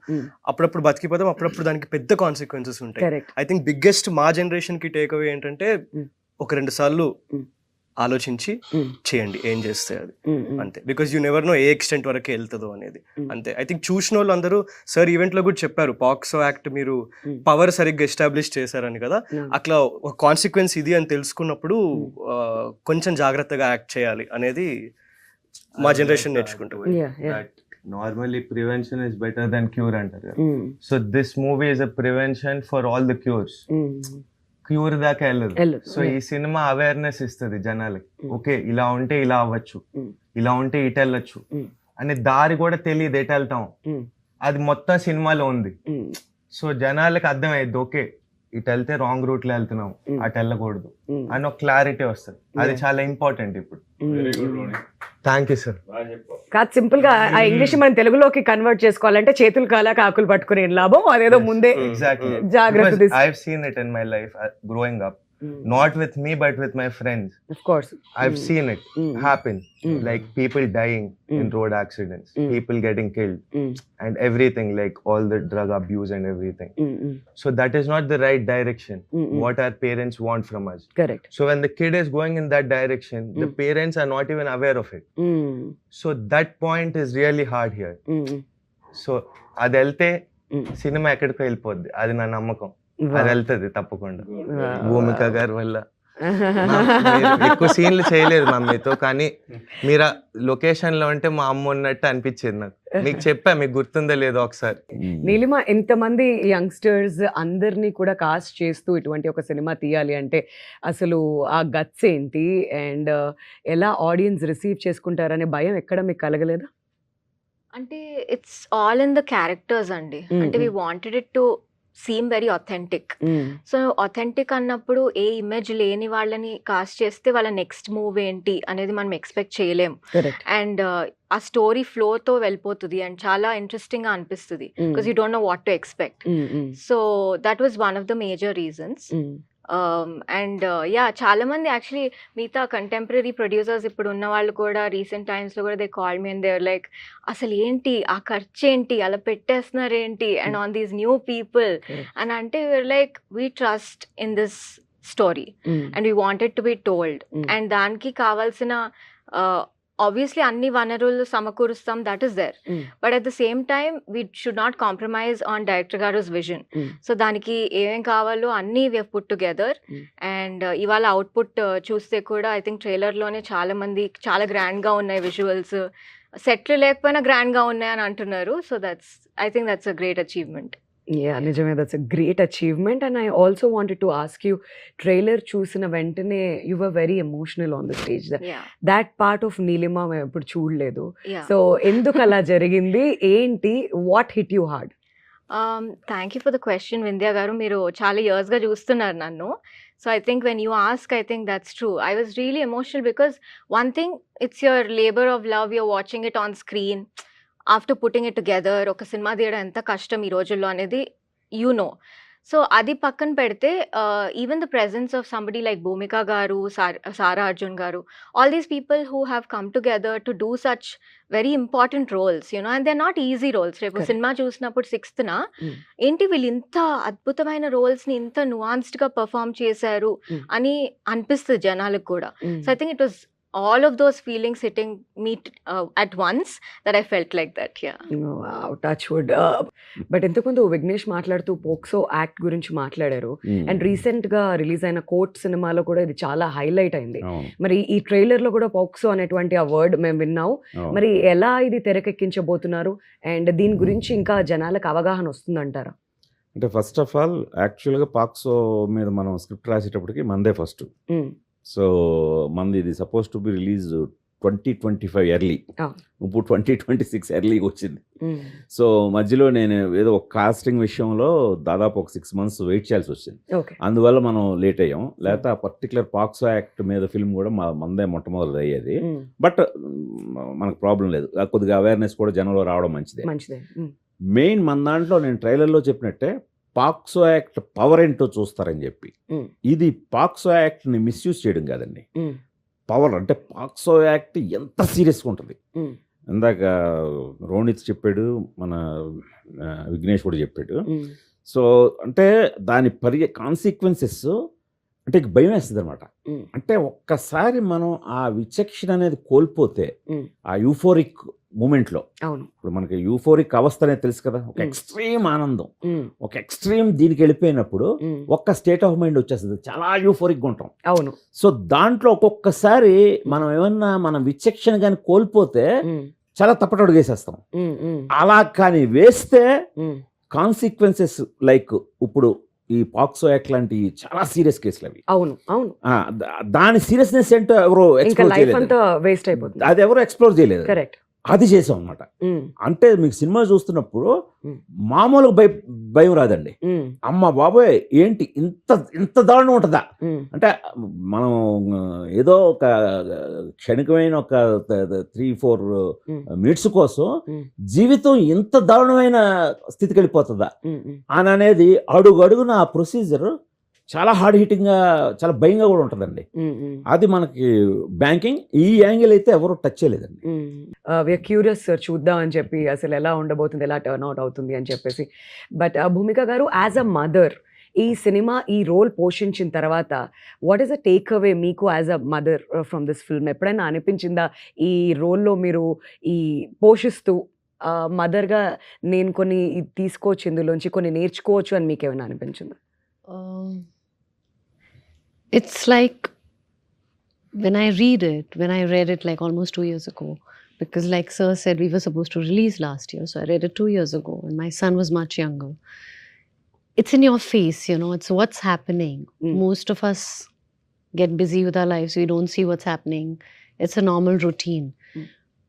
అప్పుడప్పుడు బతికిపోతాం, అప్పుడప్పుడు దానికి పెద్ద కాన్సిక్వెన్సెస్ ఉంటాయి. ఐ థింక్ బిగ్గెస్ట్ మా జనరేషన్కి టేక్ అవే ఏంటంటే, 1-2 సార్లు ఆలోచించి చేయండి ఏం చేస్తే అది, అంతే. Because you never know A extent వరకే వెళ్తుందో అనేది, అంతే. ఐ థింక్ చూసిన వాళ్ళు అందరూ సార్ ఈవెంట్లో కూడా చెప్పారు, పాక్సో యాక్ట్ మీరు పవర్ సరిగ్గా ఎస్టాబ్లిష్ చేశారని కదా. అట్లా ఒక కాన్సిక్వెన్స్ ఇది అని తెలుసుకున్నప్పుడు కొంచెం జాగ్రత్తగా యాక్ట్ చేయాలి అనేది మా జనరేషన్ నేర్చుకుంటాం. Normally prevention is better than cure antaru. So this movie is a prevention for all the cures. Cure దాకా వెళ్ళదు. సో ఈ సినిమా అవేర్నెస్ ఇస్తుంది జనాలకి. ఓకే, ఇలా ఉంటే ఇలా అవ్వచ్చు, ఇలా ఉంటే ఇటు వెళ్ళొచ్చు అనే దారి కూడా తెలియదు, ఎటు వెళ్తాం అది మొత్తం సినిమాలో ఉంది. సో జనాలకి అర్థమైద్ది, ఓకే ఇటు వెళ్తే రాంగ్ రూట్ లో వెళ్తున్నాం, అటు వెళ్ళకూడదు అని ఒక క్లారిటీ వస్తుంది. అది చాలా ఇంపార్టెంట్ ఇప్పుడు. Thank you sir. కాదు, సింపుల్ గా ఆ ఇంగ్లీష్ మనం తెలుగులోకి కన్వర్ట్ చేసుకోవాలంటే చేతులు కాలా కాకులు పట్టుకునే లాభం అదేదో ముందే జాగ్రత్త. I have seen it in my life growing up. Not with me, but with my friends. Of course. I've seen it happen. Like people dying in road accidents, people getting killed, and everything, like all the drug abuse and everything. So that is not the right direction. What our parents want from us. Correct. So when the kid is going in that direction, the parents are not even aware of it. So that point is really hard here. So అది వెళ్తే cinema ఎక్కడికో వెళ్ళిపోద్ది, అది నా నమ్మకం. అది వెళ్తుంది తప్పకుండా, భూమిక గారి వల్ల. ఎక్కువ సీన్లు చేయలేదు మమ్మీతో, కానీ మీరు లొకేషన్ లో ఉంటే మా అమ్మ ఉన్నట్టు అనిపించేది నాకు. మీకు చెప్పా, మీకు గుర్తుందో లేదో ఒకసారి. నీలిమ, ఎంతమంది యంగ్స్టర్స్ అందరినీ కూడా కాస్ట్ చేస్తూ ఇటువంటి ఒక సినిమా తీయాలి అంటే అసలు ఆ గట్స్ ఏంటి, అండ్ ఎలా ఆడియన్స్ రిసీవ్ చేసుకుంటారనే భయం ఎక్కడ మీకు కలగలేదా? అంటే it's all in the characters అండి. అంటే we wanted it to seem very authentic. So authentic అన్నప్పుడు ఏ ఇమేజ్ లేని వాళ్ళని కాస్ట్ చేస్తే వాళ్ళ నెక్స్ట్ మూవ్ ఏంటి అనేది మనం ఎక్స్పెక్ట్ చేయలేం. అండ్ ఆ స్టోరీ ఫ్లోతో వెళ్ళిపోతుంది అండ్ చాలా ఇంట్రెస్టింగ్ గా అనిపిస్తుంది, because you don't know what to expect. So that was one of the major reasons. And yeah, చాలా మంది యాక్చువల్లీ మిగతా కంటెంపరీ ప్రొడ్యూసర్స్ ఇప్పుడు ఉన్న వాళ్ళు కూడా రీసెంట్ టైమ్స్లో కూడా they call me and there like, అసలు ఏంటి ఆ ఖర్చు ఏంటి, అలా పెట్టేస్తున్నారు ఏంటి, and on these new people అని అంటే like we trust in this story and we wanted to be told. అండ్ దానికి కావాల్సిన obviously అన్ని వనరులు సమకూరుస్తాం, that is there, but at the same time we should not compromise on director గారుస్ విజన్. సో దానికి ఏమేం కావాలో అన్నీ we have put together. And ఇవాళ అవుట్పుట్ చూస్తే కూడా ఐ థింక్ ట్రైలర్లోనే చాలా మంది చాలా గ్రాండ్గా ఉన్నాయి విజువల్స్, సెట్లు లేకపోయినా గ్రాండ్గా ఉన్నాయని అంటున్నారు. So I think that's a great achievement. Yeah నిజమే, that's a great achievement. And I also wanted to ask you, trailer చూసిన వెంటనే you were very emotional on the stage. Yeah. That part of Neelima మేము ఎప్పుడు చూడలేదు. Yeah. So ఎందుకు అలా జరిగింది, ఏంటి, what hit you hard? Thank you for the question Vindhya గారు. మీరు చాలా ఇయర్స్గా చూస్తున్నారు నన్ను. So I think when you ask, I think that's true. I was really emotional because one thing, it's your labour of love, you're watching it on screen, after putting it together. ఒక cinema తీయడం ఎంత కష్టం ఈ రోజుల్లో అనేది you know. So అది పక్కన పెడితే even the presence of somebody like Bhumika గారు, సారా అర్జున్ గారు, all these people who have come together to do such very important roles, you know, and they are not easy roles. రేపు Correct. సినిమా చూసినప్పుడు 6th Mm. ఏంటి వీళ్ళు ఇంత అద్భుతమైన రోల్స్ని ఇంత నువాన్స్డ్గా పర్ఫామ్ చేశారు Mm. అని అనిపిస్తుంది జనాలకు కూడా. So I think it was all of those feelings hitting me at once that I felt like that. Yeah. Touch wood. But ఇంతకుముందు విఘ్నేష్ మాట్లాడుతూ పోక్సో యాక్ట్ గురించి మాట్లాడారు. అండ్ రీసెంట్ గా రిలీజ్ అయిన కోర్ట్ సినిమాలో కూడా ఇది చాలా హైలైట్ అయింది. అవును, మరి ఈ ట్రైలర్ లో కూడా పోక్సో అనేటువంటి ఆ వర్డ్ మేము విన్నాం. అవును. మరి ఎలా ఇది తెరకెక్కించబోతున్నారు, అండ్ దీని గురించి ఇంకా జనాలకు అవగాహన వస్తుందంటారా? అంటే ఫస్ట్ ఆఫ్ ఆల్ యాక్చువల్గా పాక్సో మీద మనం స్క్రిప్ట్ రాసేటప్పటికి మందే ఫస్ట్. Mm. సో మంది ఇది suppose to be release 2025 early, Ah. ఇప్పుడు 2026 ఎర్లీకి వచ్చింది. Mm. సో మధ్యలో నేను ఏదో ఒక కాస్టింగ్ విషయంలో దాదాపు ఒక 6 months వెయిట్ చేయాల్సి వచ్చింది. ఓకే. అందువల్ల మనం లేట్ అయ్యాం. లేకపోతే ఆ పర్టికులర్ పాక్సో యాక్ట్ మీద ఫిల్మ్ కూడా మందే మొట్టమొదటి అయ్యేది. Mm. బట్ మనకు ప్రాబ్లం లేదు, కొద్దిగా అవేర్నెస్ కూడా జనంలో రావడం మంచిదే. మంచిదే. Mm. మెయిన్ మన దాంట్లో నేను ట్రైలర్లో చెప్పినట్టే పాక్సో యాక్ట్ పవర్ ఏంటో చూస్తారని చెప్పి, Mm. ఇది పాక్సో యాక్ట్ని మిస్యూజ్ చేయడం కాదండి. Mm. పవర్ అంటే పాక్సో యాక్ట్ ఎంత సీరియస్గా ఉంటుంది. Mm. ఇందాక రోనిత్ చెప్పాడు, మన విఘ్నేష్ కూడా చెప్పాడు. Mm. సో అంటే దాని కాన్సిక్వెన్సెస్ అంటే భయం వేస్తుంది అనమాట. Mm. అంటే ఒక్కసారి మనం ఆ విచక్షణ అనేది కోల్పోతే, Mm. ఆ యూఫోరిక్ మూమెంట్లో, అవును. ఇప్పుడు మనకి యూఫోరిక్ అవస్థ అనేది తెలుసు కదా, ఒక Mm. ఎక్స్ట్రీమ్ ఆనందం, Mm. ఒక ఎక్స్ట్రీమ్ దీనికి వెళ్ళిపోయినప్పుడు Mm. ఒక్క స్టేట్ ఆఫ్ మైండ్ వచ్చేస్తుంది, చాలా యూఫోరిక్గా ఉంటాం. అవును. సో దాంట్లో ఒక్కొక్కసారి మనం ఏమన్నా మన విచక్షణ కానీ కోల్పోతే Mm. చాలా తప్పటడుగు వేసేస్తాం. Mm. Mm. అలా కానీ వేస్తే Mm. కాన్సిక్వెన్సెస్ లైక్ ఇప్పుడు ఈ పాక్సో యాక్ట్ లాంటి చాలా సీరియస్ కేసులు అవి. అవును. అవును. దాని సీరియస్నెస్ ఏంటో ఎవరో ఇంకా ఎక్స్ప్లోర్ లైఫ్ చేయలేదు, అంతా వేస్ట్ అయిపోతుంది. అది ఎవరో ఎక్స్ప్లోర్ చేయలేదు, కరెక్ట్. అది చేసాం అనమాట. అంటే మీకు సినిమా చూస్తున్నప్పుడు Mm. మామూలుగా భయం రాదండి. అమ్మ బాబోయ్ ఏంటి ఇంత దారుణం ఉంటుందా అంటే మనం ఏదో ఒక క్షణికమైన ఒక 3-4 మినిట్స్ కోసం జీవితం ఇంత దారుణమైన స్థితికి వెళ్ళిపోతుందా అని అనేది అడుగున ఆ ప్రొసీజర్ చాలా హార్డ్ హిట్టింగ్గా, చాలా భయంగా కూడా ఉంటుందండి. అది మనకి బ్యాంకింగ్ ఈ యాంగిల్ అయితే ఎవరు టచ్ చేయలేదండి. వీఆర్ క్యూరియస్ సార్, చూద్దాం అని చెప్పి అసలు ఎలా ఉండబోతుంది, ఎలా టర్న్ అవుట్ అవుతుంది అని చెప్పేసి. బట్ భూమిక గారు, యాజ్ అ మదర్ ఈ సినిమా ఈ రోల్ పోషించిన తర్వాత what is a take away మీకు as a mother from this film? ఎప్పుడైనా అనిపించిందా ఈ రోల్లో మీరు ఈ పోషిస్తూ మదర్గా నేను కొన్ని తీసుకోవచ్చు, ఇందులోంచి కొన్ని నేర్చుకోవచ్చు అని మీకు ఏమైనా అనిపించిందా? It's like when I read it like almost 2 years ago, because like sir said, we were supposed to release last year, so I read it 2 years ago and my son was much younger. It's in your face, you know, it's what's happening. Most of us get busy with our lives, we don't see what's happening. It's a normal routine.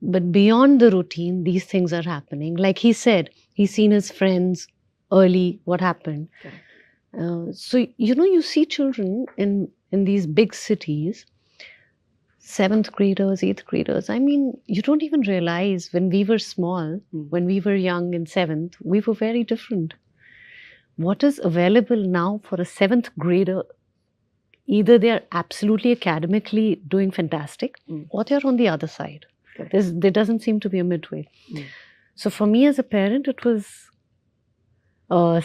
But beyond the routine, these things are happening. Like he said, he's seen his friends early, what happened. So, you know, you see children in these big cities, 7th graders, 8th graders. I mean, you don't even realize when we were small, when we were young in 7th, we were very different. What is available now for a 7th grader? Either they are absolutely academically doing fantastic, or they are on the other side. There doesn't seem to be a midway. So for me as a parent, it was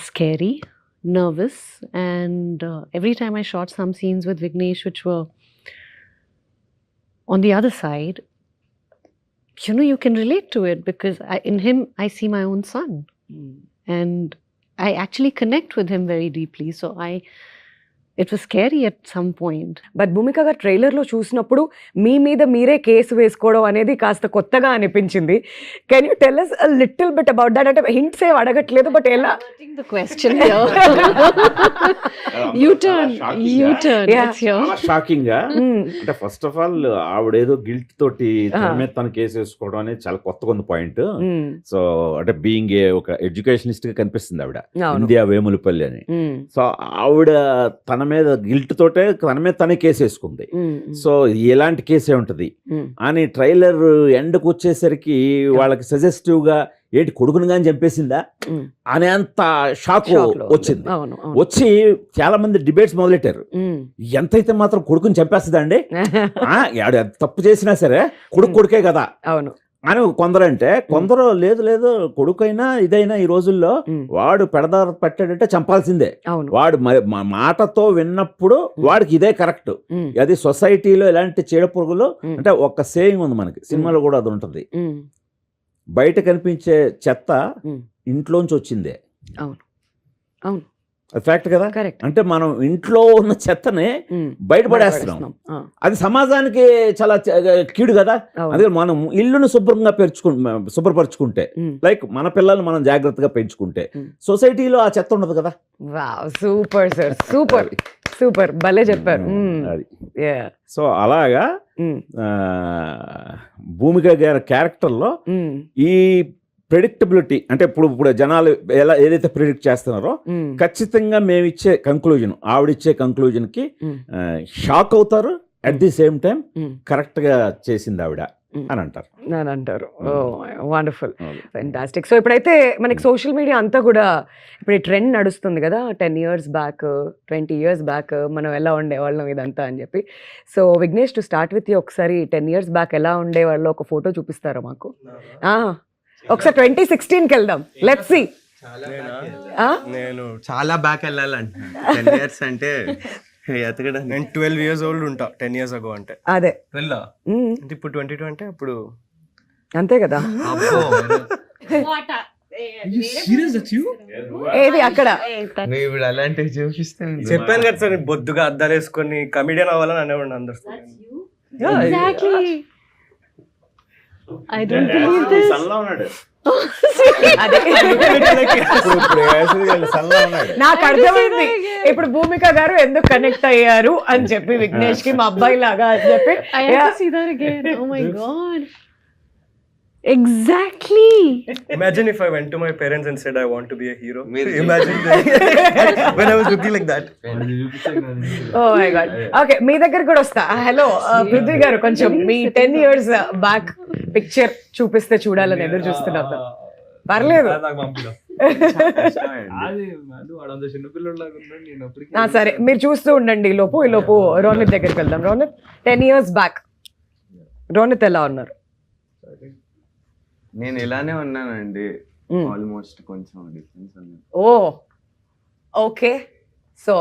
scary, nervous, and every time I shot some scenes with Vignesh which were on the other side, you know, you can relate to it because in him I see my own son, and I actually connect with him very deeply. So it was scary at some point. But Bhumika గారు ట్రైలర్లో చూసినప్పుడు మీ మీద మీరే case వేసుకోవడం అనేది కాస్త కొత్తగా అనిపించింది. Can you tell us a little bit about that? అంటే హింట్స్ ఏం అడగట్లేదు, బట్ ఎలా? Diverting the question here. U-turn. Yeah. It's here. Shocking గా అంటే ఫస్ట్ ఆఫ్ ఆల్ ఆవిడేదో గిల్ట్ తోటి తన మీద తను కేసు వేసుకోవడం అనేది చాలా కొత్తగా ఉంది పాయింట్. సో అంటే బీయింగ్ ఒక ఎడ్యుకేషనిస్ట్ గా కనిపిస్తుంది ఆవిడ, అవును. ఇండియా వేములపల్లి అని. సో ఆవిడ తన మీద గిల్ట్ తోటే తన మీద తనే కేసు వేసుకుంది. సో ఎలాంటి కేసే ఉంటది అని ట్రైలర్ ఎండ్కి వచ్చేసరికి వాళ్ళకి సజెస్టివ్ గా ఏంటి కొడుకును కానీ చంపేసిందా అనేంత షాక్ వచ్చింది. వచ్చి చాలా మంది డిబేట్స్ మొదలెట్టారు. ఎంతైతే మాత్రం కొడుకుని చంపేస్తుందా అండి, తప్పు చేసినా సరే కొడుకే కదా అవును అని కొందరు లేదు లేదు కొడుకైనా ఇదైనా ఈ రోజుల్లో వాడు పెడదారు పెట్టాడంటే చంపాల్సిందే. వాడు మాటతో విన్నప్పుడు వాడికి ఇదే కరెక్ట్. అది సొసైటీలో ఇలాంటి చీడపురుగులు అంటే ఒక సేయింగ్ ఉంది మనకి, సినిమాలో కూడా అది ఉంటుంది, బయట కనిపించే చెత్త ఇంట్లోంచి వచ్చిందే. అవును అవును అది ఫ్యాక్ట్ కదా. అంటే మనం ఇంట్లో ఉన్న చెత్తని బయటపడేస్తున్నాం, అది సమాజానికి చాలా కీడు కదా. అదే మనం ఇల్లును శుభ్రపరచుకుంటే లైక్ మన పిల్లల్ని మనం జాగ్రత్తగా పెంచుకుంటే సొసైటీలో ఆ చెత్త ఉండదు కదా. సూపర్ సార్, సూపర్ సూపర్, భలే చెప్పారు. సో అలాగా భూమిక గారి క్యారెక్టర్లో ఈ ప్రెడిక్టబిలిటీ అంటే ఇప్పుడు జనాలు ఎలా ఏదైతే ప్రిడిక్ట్ చేస్తున్నారో ఖచ్చితంగా మేము ఇచ్చే కంక్లూజన్, ఆవిడిచ్చే కంక్లూజన్కి షాక్ అవుతారు. అట్ ది సేమ్ టైం కరెక్ట్గా చేసింది ఆవిడ అని అంటారు. Wonderful, fantastic. సో ఇప్పుడైతే మనకి సోషల్ మీడియా అంతా కూడా ఇప్పుడు ఈ ట్రెండ్ నడుస్తుంది కదా, 10 years బ్యాక్ 20 years బ్యాక్ మనం ఎలా ఉండేవాళ్ళం ఇదంతా అని చెప్పి. So Vignesh, to start with you, ఒకసారి 10 years బ్యాక్ ఎలా ఉండేవాళ్ళు ఒక ఫోటో చూపిస్తారా మాకు? ఒకసారి 2016కి వెళ్దాం, లెట్స్ సీ. నేను చాలా బ్యాక్ వెళ్ళాలంటే 10 years అంటే నేను 12 years old ఉంటా 10 years ago అంటే. అదే అంటే ఇప్పుడు 22 అంటే అప్పుడు అంతే కదా. ఏది అక్కడ అలాంటివి చూపిస్తే చెప్పాను కదా సార్, బొద్దుగా అద్దాలు వేసుకొని కమిడియన్ అవ్వాలని అనేవాడిని అందరు. Exactly. I don't believe this. నాకు అర్థమైంది ఇప్పుడు భూమిక గారు ఎందుకు కనెక్ట్ అయ్యారు అని చెప్పి విఘ్నేష్ కి, మా అబ్బాయి లాగా అని చెప్పి. I have to see that again. Oh my god. Exactly. Imagine if I went to my parents and said I want to be a hero. Imagine that. When I was looking like that. Oh my god. Okay, మీ దగ్గర కూడా వస్తా. Hello Prithvi గారు, కొంచెం మీ 10 years back picture చూపిస్తే చూడాలని ఎదురు చూస్తున్నాం. పర్లేదు, సరే మీరు చూస్తూ ఉండండి. ఈ లోపు రోనిత్ దగ్గరికి వెళ్దాం. రోనిత్, 10 years బ్యాక్ రోనిత్ ఎలా ఉన్నారు? నేను ఇలానే ఉన్నానండి, ఆల్మోస్ట్ కొంచెం డిఫరెన్స్ ఉంది. ఓకే, సో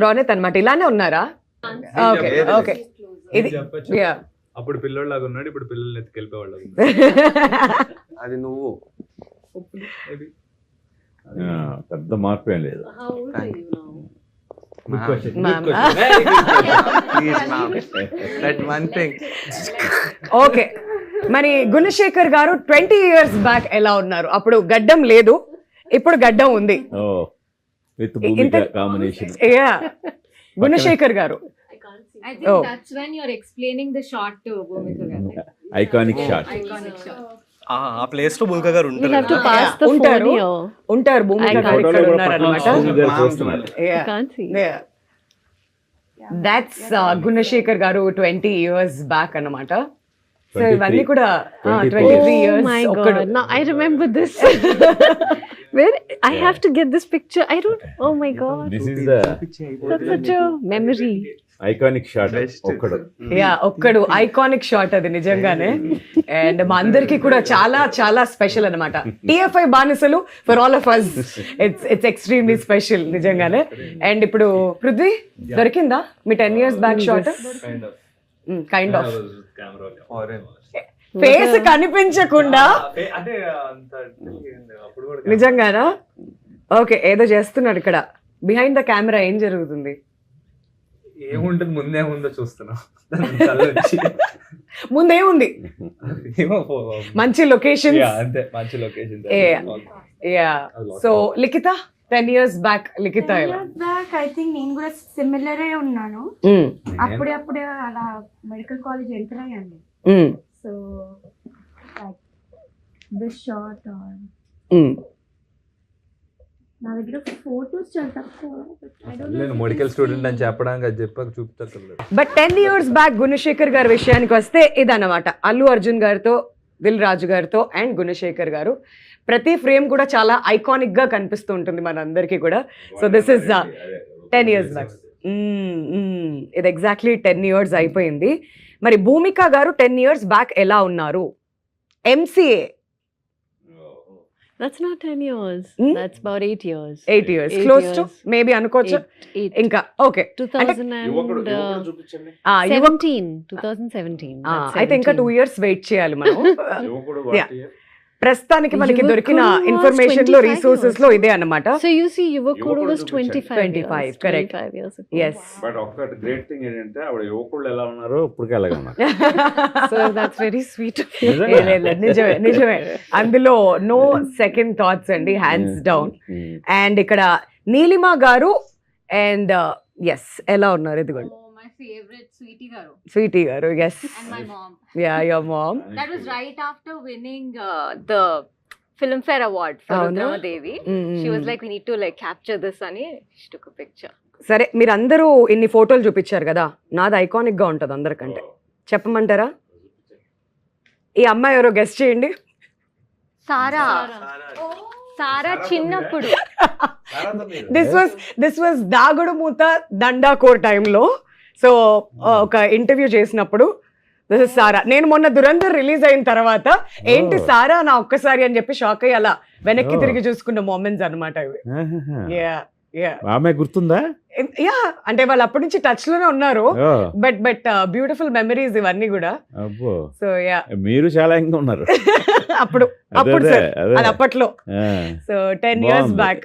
రోనిత్ అన్నమాట ఇలానే ఉన్నారా? ఓకే ఓకే, ఇది అప్పుడు పిల్లోళ్ళలాగా ఉన్నాడు, ఇప్పుడు పిల్లల్ని ఎత్తుకెళ్ళిపోయేవాళ్ళు. అది నువ్వు పెద్ద మార్పు ఏం లేదు. ఓకే, మరి గుణశేఖర్ గారు 20 years బ్యాక్ ఎలా ఉన్నారు? అప్పుడు గడ్డం లేదు, ఇప్పుడు గడ్డం ఉంది. With Bhumika combination. గుణశేఖర్ గారు, I think that's when you're explaining the shot to Bhumika garu. Iconic shot. ఆ ప్లేస్ లో భూమిక గారు We'll have to pass the phone ఉంటారు. భూమిక గారు ఇక్కడ ఉన్నారన్నమాట. I can't see. That's Gunasekhar గారు 20 years బ్యాక్ అన్నమాట. సో ఇవన్నీ కూడా 23 years. Oh my god, now I remember this. Where I have to get this picture. I don't. Oh my god, this is the that's such a memory. Iconic shot. ఒక్కడు iconic shot అది నిజంగానే. And మా అందరికి కూడా చాలా చాలా special అన్నమాట. TFI బానిసలు for all of us, it's extremely special నిజంగానే. అండ్ ఇప్పుడు పృథ్వీ దొరికిందా మీ 10 years బ్యాక్ షాట్? కైండ్ ఆఫ్ ఫేస్ కనిపించకుండా నిజంగానా? ఓకే, ఏదో చేస్తున్నాడు ఇక్కడ బిహైండ్ ద కెమెరా. ఏం జరుగుతుంది? ఏముంటుంది ముందేముందో చూస్తున్నాం తల నుంచి. ముందేముంది ఏమో మంచి లొకేషన్. అంతే, మంచి లొకేషన్. యా. సో లిఖిత 10 years బ్యాక్ లిఖిత ఎలా? బ్యాక్ ఐ థింక్ నేను కూడా సిమిలర్ ఉన్నాను. అప్పుడే అలా మెడికల్ కాలేజ్ ఎంటర్ అయ్యాను. సో దిస్ షార్ట్ నా దగ్గర ఫోటోస్ చాలా తక్కువ. నేను మెడికల్ స్టూడెంట్ అని చెప్పడానికి అది చెప్పాక చూపించలేదు. బట్ 10 years బ్యాక్ గుణశేఖర్ గారి విషయానికి వస్తే ఇదన్నమాట. అల్లు అర్జున్ గారితో, దిల్ రాజు గారితో అండ్ గుణశేఖర్ గారు ప్రతి ఫ్రేమ్ కూడా చాలా ఐకానిక్ గా కనిపిస్తూ ఉంటుంది మనందరికీ కూడా. So this is 10 years back. ఇది ఎగ్జాక్ట్లీ 10 years అయిపోయింది. మరి భూమిక గారు 10 years బ్యాక్ ఎలా ఉన్నారు? MCA. That's not 10 years. That's about 8 years. 8 years. Close to maybe అనుకోవచ్చు. ఇంకా ఓకే. 2017. అయితే ఇంకా 2 years వెయిట్ చేయాలి మనం. ప్రస్తుతానికి మనకి దొరికిన ఇన్ఫర్మేషన్ లో, రిసోర్సెస్ లో ఇదే అన్నమాట. So you see, Yuvakudu was 25 years. Correct. 25 years ago. Yes. But ఒక్కటి గ్రేట్ థింగ్ ఏంటంటే ఆవిడ యువకుళ్ళు ఎలా ఉన్నారో ఇప్పటికే అలాగే ఉన్నారు. So that's very sweet. నిజమే. అందులో నో సెకండ్ థాట్స్ అండి, హ్యాండ్స్ డౌన్. అండ్ ఇక్కడ నీలిమా గారు అండ్ ఎస్ ఎలా ఉన్నారు? ఇదిగోండి My favorite స్వీటీ గారు. Yes. and my mom. Yeah, your mom. That was right after winning the Filmfare Award for Oh, no? Rudrama Devi. She was like, we need to like capture this ani. She took a picture. సరే, మీరందరూ ఇన్ని ఫోటోలు చూపించారు కదా, నాది iconic గా ఉంటుంది అందరికంటే. చెప్పమంటారా? ఈ అమ్మాయి ఎవరో గెస్ట్ చేయండి. సారా చిన్నప్పుడు. దిస్ వాజ్ దాగుడు మూత దండాకోర్ టైంలో. సో ఒక ఇంటర్వ్యూ చేసినప్పుడు దిస్ ఇస్ సారా. నేను మొన్న దురంధర్ రిలీజ్ అయిన తర్వాత ఏంటి సారా నా ఒక్కసారి అని చెప్పి షాక్ అయ్యి అలా వెనక్కి తిరిగి చూసుకున్న మూమెంట్స్ అన్నమాట ఇవి. ఆమె గుర్తుందా? యా, అంటే వాళ్ళు అప్పటి నుంచి టచ్ లోనే ఉన్నారు. బట్ బ్యూటిఫుల్ మెమరీస్ ఇవన్నీ కూడా. సో యా, మీరు చాలా ఇంకా ఉన్నారు అప్పుడు సార్, అది అప్పట్లో. So 10 years back.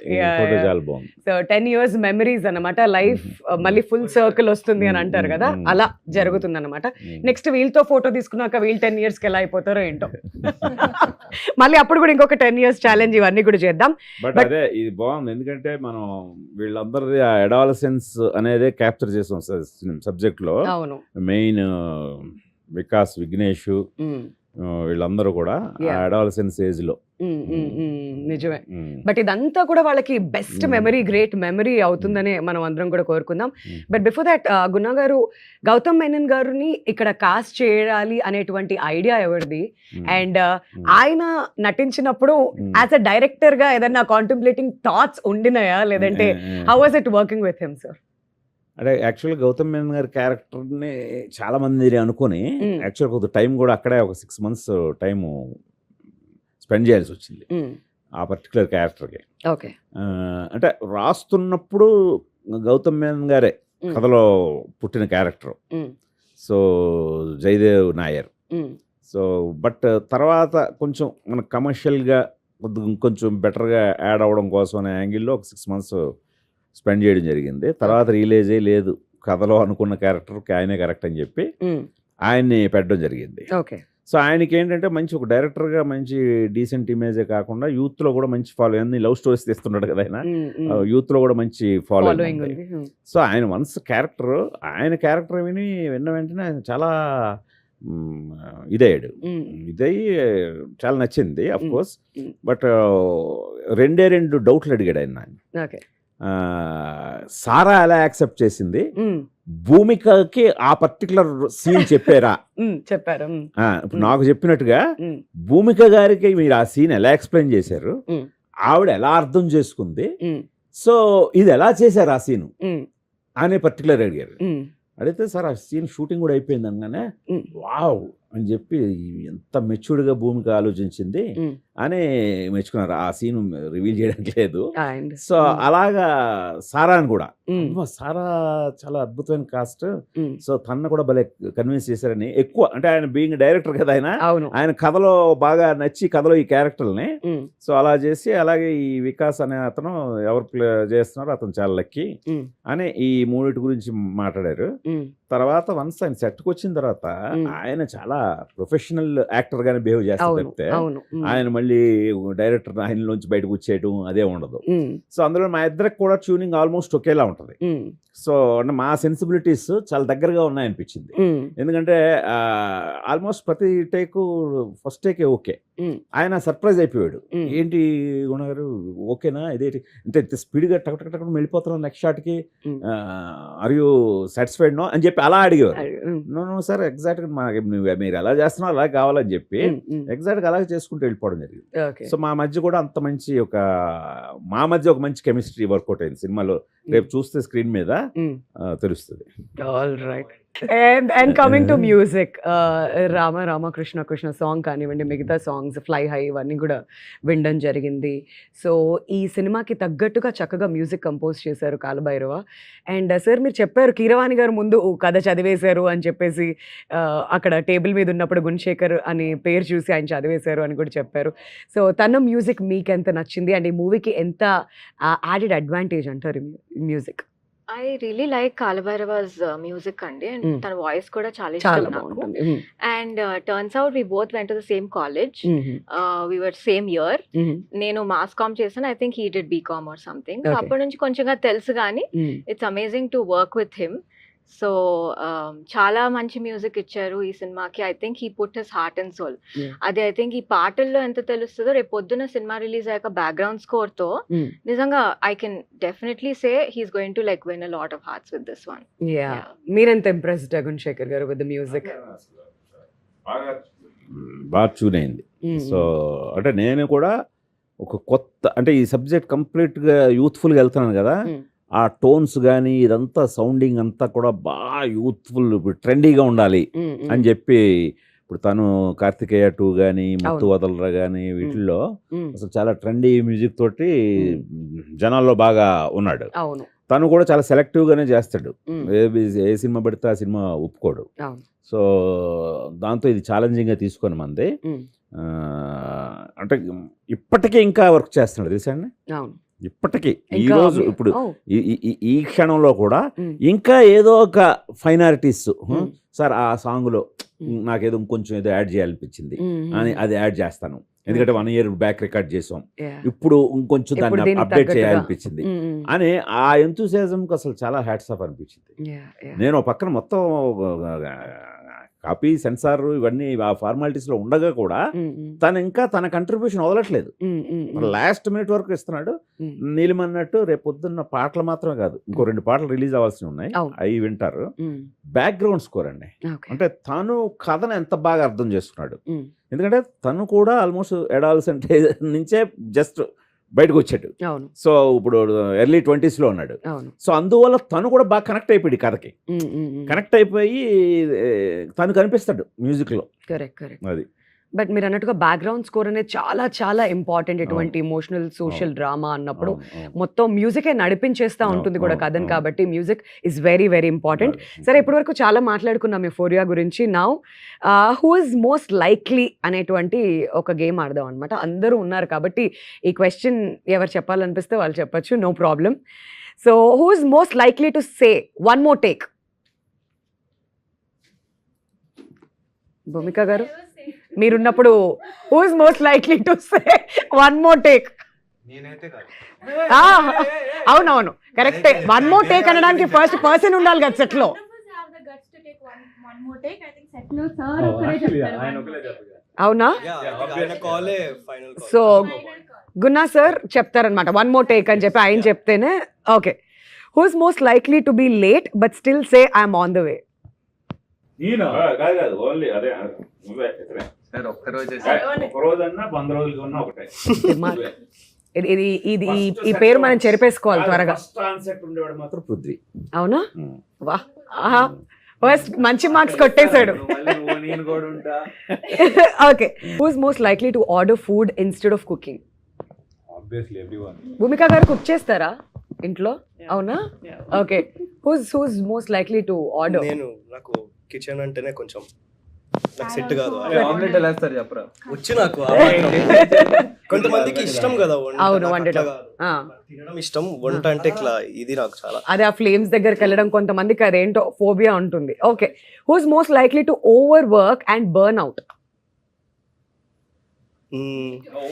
So 10 years memories అన్నమాట. లైఫ్ మళ్ళీ ఫుల్ సర్కిల్ వస్తుంది అని అంటారు కదా, అలా జరుగుతుంది అనమాట. నెక్స్ట్ వీళ్ళతో ఫోటో తీసుకున్నాక వీళ్ళు 10 years కి ఎలా అయిపోతారో ఏంటో. మళ్ళీ అప్పుడు కూడా ఇంకొక 10 years ఛాలెంజ్ ఇవన్నీ కూడా చేద్దాం. బట్ అదే ఇది బాగుంది, ఎందుకంటే మనం వీళ్ళందరిది ఆ అడాలసెన్స్ అనేది క్యాప్చర్ చేసాం సబ్జెక్ట్ లో. అవును, మెయిన్ వికాస్, విఘ్నేష్ వీళ్ళందరూ కూడా అడాలసెన్స్ ఏజ్ లో. నిజమే. బట్ ఇదంతా కూడా వాళ్ళకి బెస్ట్ మెమరీ, గ్రేట్ మెమరీ అవుతుందని మనం అందరం కూడా కోరుకుందాం. బట్ బిఫోర్ దట్, గుణ గారు, గౌతమ్ మేనన్ గారిని ఇక్కడ కాస్ట్ చేయాలి అనేటువంటి ఐడియా ఎవరిది? అండ్ ఆయన నటించినప్పుడు యాజ్ అ డైరెక్టర్ గా ఏదైనా కాంటెంప్లేటింగ్ థాట్స్ ఉండినాయా, లేదంటే how was it working with him sir? అంటే యాక్చువల్గా గౌతమ్ మేనన్ గారి క్యారెక్టర్ని చాలా మంది అనుకొని యాక్చువల్గా కొద్ది టైం కూడా అక్కడే ఒక 6 months టైము స్పెండ్ చేయాల్సి వచ్చింది ఆ పర్టికులర్ క్యారెక్టర్కి. ఓకే. అంటే రాస్తున్నప్పుడు గౌతమ్ మేనన్ గారే కథలో పుట్టిన character. So Jayadev Nair. So but తర్వాత కొంచెం మన కమర్షియల్గా కొంచెం బెటర్గా యాడ్ అవ్వడం కోసం అనే యాంగిల్లో ఒక 6 months స్పెండ్ చేయడం జరిగింది. తర్వాత రియలైజ్ అయ్యి లేదు, కథలో అనుకున్న క్యారెక్టర్కి ఆయనే కరెక్ట్ అని చెప్పి ఆయన్ని పెట్టడం జరిగింది. ఓకే. సో ఆయనకి ఏంటంటే మంచి ఒక డైరెక్టర్గా మంచి డీసెంట్ ఇమేజే కాకుండా యూత్లో కూడా మంచి ఫాలో, అన్ని లవ్ స్టోరీస్ తీస్తున్నాడు కదా ఆయన, యూత్లో కూడా మంచి ఫాలోయింగ్ ఉంది. సో ఆయన వన్స్ ఆయన క్యారెక్టర్ విన్న వెంటనే ఆయన చాలా ఇదయ్యాడు. ఇదయ్యి చాలా నచ్చింది అఫ్ కోర్స్. బట్ 2 డౌట్లు అడిగాడు ఆయన. ఓకే. సారా ఎలా యాక్సెప్ట్ చేసింది, భూమికకి ఆ పర్టికులర్ సీన్ చెప్పారా? చెప్పారు. ఇప్పుడు నాకు చెప్పినట్టుగా భూమిక గారికి మీరు ఆ సీన్ ఎలా ఎక్స్ప్లెయిన్ చేశారు, ఆవిడ ఎలా అర్థం చేసుకుంది, సో ఇది ఎలా చేశారు ఆ సీను అనే పర్టికులర్ అడిగారు. అడిగితే సార్ ఆ సీన్ షూటింగ్ కూడా అయిపోయింది అనగానే వావ్ అని చెప్పి ఎంత మెచ్యూర్డ్గా భూమిక ఆలోచించింది అని మెచ్చుకున్నారు. ఆ సీన్ రివీల్ చేయడానికి లేదు. సో అలాగా సారాని కూడా సారా చాలా అద్భుతమైన కాస్ట్. సో తన కూడా భలే కన్విన్స్ చేశారని. ఎక్కువ అంటే ఆయన బీయింగ్ డైరెక్టర్ కదా, ఆయన కథలో బాగా నచ్చి కథలో ఈ క్యారెక్టర్ని సో అలా చేసి, అలాగే ఈ వికాస్ అనే అతను ఎవరు ప్లే చేస్తున్నారో అతను చాలా లక్కీ అని ఈ మూడిటి గురించి మాట్లాడారు. తర్వాత వన్స్ ఆయన సెట్కి వచ్చిన తర్వాత ఆయన చాలా ప్రొఫెషనల్ యాక్టర్ గానే బిహేవ్ చేస్తారు తప్పితే ఆయన మళ్ళీ డైరెక్టర్ ఆయనలోంచి బయటకు వచ్చేయడం అదే ఉండదు. సో అందులో మా ఇద్దరికి కూడా ట్యూనింగ్ ఆల్మోస్ట్ ఒకేలా ఉంటుంది. సో అంటే మా సెన్సిబిలిటీస్ చాలా దగ్గరగా ఉన్నాయనిపించింది. ఎందుకంటే ఆల్మోస్ట్ ప్రతి టేకు ఫస్ట్ టేకే ఓకే. ఆయన సర్ప్రైజ్ అయిపోయాడు, ఏంటి గుణ గారు ఓకేనా ఇదేంటి అంటే ఇంత స్పీడ్గా టక్ టక్ టక్ వెళ్ళిపోతున్నాం నెక్స్ట్ షాట్కి, ఆర్ యూ సాటిస్ఫైడ్ నో అని చెప్పి అలా అడిగేవారు. నో సార్ ఎగ్జాక్ట్గా మీరు ఎలా చేస్తున్నారో అలా కావాలని చెప్పి ఎగ్జాక్ట్గా అలాగే చేసుకుంటూ వెళ్ళిపోవడం జరిగింది. సో మా మధ్య కూడా అంత మంచి మా మధ్య ఒక మంచి కెమిస్ట్రీ వర్కౌట్ అయింది సినిమాలో. రేపు చూస్తే స్క్రీన్ మీద తెలుస్తుంది. And coming to music, Rama Rama Krishna Krishna song కానివ్వండి, మిగతా సాంగ్స్ ఫ్లై హై ఇవన్నీ కూడా వినడం జరిగింది. సో ఈ సినిమాకి తగ్గట్టుగా చక్కగా మ్యూజిక్ కంపోజ్ చేశారు కాలభైరవ. అండ్ సార్ మీరు చెప్పారు కీరవాణి గారు ముందు కథ చదివేశారు అని చెప్పేసి, అక్కడ టేబుల్ మీద ఉన్నప్పుడు గుణశేఖర్ అని పేరు చూసి ఆయన చదివేశారు అని కూడా చెప్పారు. సో తన మ్యూజిక్ మీకు ఎంత నచ్చింది అండ్ ఈ మూవీకి ఎంత యాడెడ్ అడ్వాంటేజ్ అంటారు music? I really like Kalabhairava's music andi, and tana voice kuda chaala ishtam naaku. And turns out we both went to the same college. We were same year. Nenu mass comm chesana, I think he did BCom or something. So appudu nunchi konchanga telusu gaani it's amazing to work with him. So చాలా మంచి music ఇచ్చారు ఈ సినిమాకి. I think he put his heart and soul. అది I think ఈ పాటల్లో ఎంత తెలుస్తుందో రేపు పొద్దున సినిమా రిలీజ్ అయ్యాక బ్యాక్గ్రౌండ్ స్కోర్ తో నిజంగా I can definitely say he's going to like win a lot of hearts with this one. మీరెంత ఇంప్రెస్డ్ గుణశేఖర్ గారు విత్ ద మ్యూజిక్? బాగా ట్యూన్ అయింది. సో అంటే నేను కూడా ఒక కొత్త అంటే ఈ సబ్జెక్ట్ కంప్లీట్గా యూత్ఫుల్గా వెళ్తున్నాను కదా, ఆ టోన్స్ కానీ ఇదంతా సౌండింగ్ అంతా కూడా బాగా యూత్ఫుల్ ట్రెండీగా ఉండాలి అని చెప్పి ఇప్పుడు తను కార్తికేయ 2 కానీ మత్తు వదలరా కానీ వీటిల్లో అసలు చాలా ట్రెండీ మ్యూజిక్ తోటి జనాల్లో బాగా ఉన్నాడు. తను కూడా చాలా సెలెక్టివ్గానే చేస్తాడు, ఏ సినిమా పెడితే ఆ సినిమా ఒప్పుకోడు. సో దాంతో ఇది ఛాలెంజింగ్గా తీసుకొని మంది అంటే ఇప్పటికీ ఇంకా వర్క్ చేస్తున్నాడు తెలుసా అండి. ఇప్పటికీ ఈ రోజు ఇప్పుడు ఈ క్షణంలో కూడా ఇంకా ఏదో ఒక ఫైనాలిటీస్ సార్ ఆ సాంగ్లో నాకేదో ఇంకొంచెం ఏదో యాడ్ చేయాలనిపించింది అని అది యాడ్ చేస్తాను, ఎందుకంటే 1 year బ్యాక్ రికార్డ్ చేసాం, ఇప్పుడు ఇంకొంచెం దాన్ని అప్డేట్ చేయాలనిపించింది అని ఆ ఎంతూసియాజంకి అసలు చాలా హ్యాట్స్ ఆఫ్ అనిపించింది. నేను పక్కన మొత్తం కాపీ సెన్సార్ ఇవన్నీ ఆ ఫార్మాలిటీస్లో ఉండగా కూడా తను ఇంకా తన కంట్రిబ్యూషన్ వదలట్లేదు. లాస్ట్ మినిట్ వరకు ఇస్తున్నాడు. నీలిమన్నట్టు రేపు పొద్దున్న పాటలు మాత్రమే కాదు, ఇంకో 2 పాటలు రిలీజ్ అవ్వాల్సి ఉన్నాయి, అవి వింటారు. బ్యాక్గ్రౌండ్ స్కోర్ అండి, అంటే తను కథను ఎంత బాగా అర్థం చేసుకున్నాడు. ఎందుకంటే తను కూడా ఆల్మోస్ట్ అడాలసెంట్ నుంచే జస్ట్ బయటకు వచ్చాడు. సో ఇప్పుడు ఎర్లీ 20s లో ఉన్నాడు. సో అందువల్ల తను కూడా బాగా కనెక్ట్ అయిపోయాడు కథకి. కనెక్ట్ అయిపోయి తను కనిపిస్తాడు మ్యూజిక్ లో. అది బట్ మీరు అన్నట్టుగా బ్యాక్గ్రౌండ్ స్కోర్ అనేది చాలా చాలా ఇంపార్టెంట్. ఎటువంటి ఇమోషనల్ సోషల్ డ్రామా అన్నప్పుడు మొత్తం మ్యూజికే నడిపించేస్తూ ఉంటుంది కూడా కథను, కాబట్టి music is very very important. సరే ఇప్పటి వరకు చాలా మాట్లాడుకున్నాం యూఫోరియా గురించి. Now who is most likely అనేటువంటి ఒక గేమ్ ఆడదాం అనమాట. అందరూ ఉన్నారు కాబట్టి ఈ క్వశ్చన్ ఎవరు చెప్పాలనిపిస్తే వాళ్ళు చెప్పచ్చు, no problem. So who is most likely to say one more take? Bhumika garu మీరున్నప్పుడు who is most likely to say one more take? అవునవును కరెక్టే, వన్ మోర్ టేక్ అనడానికి ఫస్ట్ పర్సన్ ఉండాలి కదా సెట్ లో. అవునా? సో గున్నా సార్ చెప్తారనమాట వన్ మోర్ టేక్ అని చెప్పి ఆయన చెప్తేనే. Okay, who is most likely to be late but still say I'm on the way? ఈ పేరు మనం చెరిపేసుకోవాలి త్వరగా. మాత్రం పృథ్వీ. అవునా? వా, ఫస్ట్ మంచి మార్క్స్ కొట్టేశాడు. Okay, who's most likely to order food instead of cooking? Obviously everyone. Bhumika garu cook చేస్తారా ఇంట్లో? అవునా? Okay, who's most likely to order? నాకు కిచెన్ అంటేనే కొంచెం నాకు సెట్ కాదు. ఆమ్లెట్ ఎలా వేస్తారు చెప్పరా? వచ్చి నాకు కొంతమందికి ఇష్టం కదా వంట, అవును, నాకు వండటం. అట్లా కాదు. తినడం ఇష్టం, వంట అంటే ఇట్లా ఇది నాకు చాలా. అదే ఆ ఫ్లేమ్స్ దగ్గరికి వెళ్ళడం కొంతమందికి అదేంటో ఫోబియా ఉంటుంది. Okay, who's most likely to over work and burn out?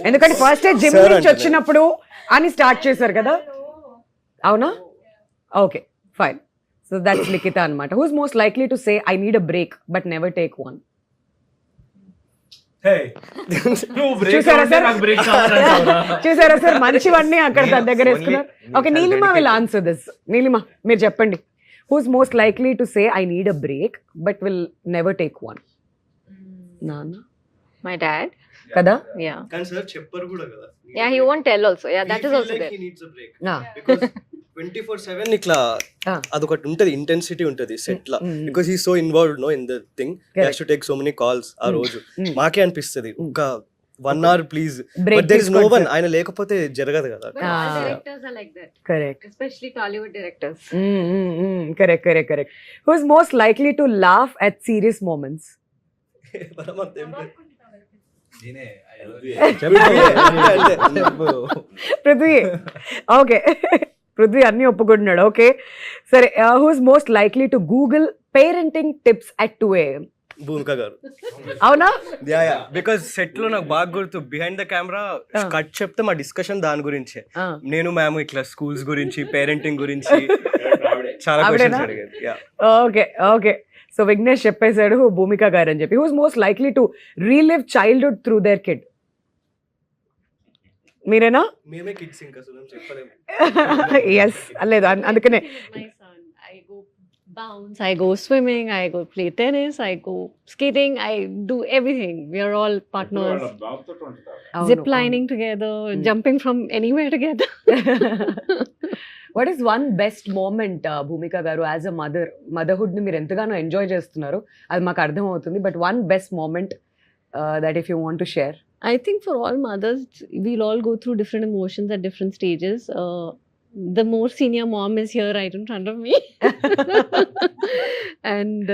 ఎందుకంటే ఫస్ట్ జిమ్ Sir నుంచి అంటారు. వచ్చినప్పుడు అని స్టార్ట్ చేశారు కదా, అవునా? Okay, fine. So that's Likhita అనమాట. Who's most likely to say I need a break but never take one? చూసారా సార్, చూసారా సార్, మంచివన్నీ అక్కడ తన దగ్గర వేసుకున్నారు. Okay, Neelima will answer this. Neelima, మీరు చెప్పండి. Who's most likely to say I need a break but will never take one? నాన్న My dad. కదా? Yeah. కానీ సార్ చెప్పరు కూడా కదా. Yeah, he won't tell also. Yeah, that is also there. He needs a break. Ah. Because 24/7 ఇట్లా Ah. అదొకటి ఉంటది, intensity ఉంటది సెట్ లా. Because he so involved no in the thing, he has to take so many calls ఆ రోజు. మాకే అనిపిస్తది ఒక 1 hour please, Break but there is no తీసుకోండి వన్. ఆయన లేకపోతే జరగదు కదా. But all directors are like that, correct. especially Tollywood directors. Correct, correct, correct. Who's most likely to laugh at serious moments? Prithvi. Okay, Prithvi అన్ని ఒప్పుకుంటున్నాడు. ఓకే, సరే. Who's most likely to Google parenting tips at 2 AM? Bhumika గారు. అవునా? Yeah, because set లో నాకు బాగా గుర్తు, behind the camera cut చెప్తే మా డిస్కషన్ దాని గురించే. నేను మ్యామ్ ఇట్లా స్కూల్స్ గురించి, పేరెంటింగ్ గురించి చాలా ఆవిడేనా? క్వశ్చన్స్ అడిగేది. Yeah. Okay, okay. So Vignesh చెప్పేశాడు భూమిక గారు అని చెప్పి. Who's most likely to relive childhood through their kid? మీరేనా? మేమే కిడ్స్ ఇంకా చెప్పలేము. ఎస్, లేదు అందుకనే. My son, I go bounce, I go swimming, I go play tennis, I go skating, I do everything. We are all partners. Zip lining together, jumping from anywhere together. What is one best moment Bhumika గారు as అ motherhood ని మీరు ఎంతగానో enjoy చేస్తున్నారు, అది మాకు అర్థం అవుతుంది. But one best moment that if you want to share? I think for all mothers, we'll all go through different emotions at different stages. The more senior mom is here right in front of me, and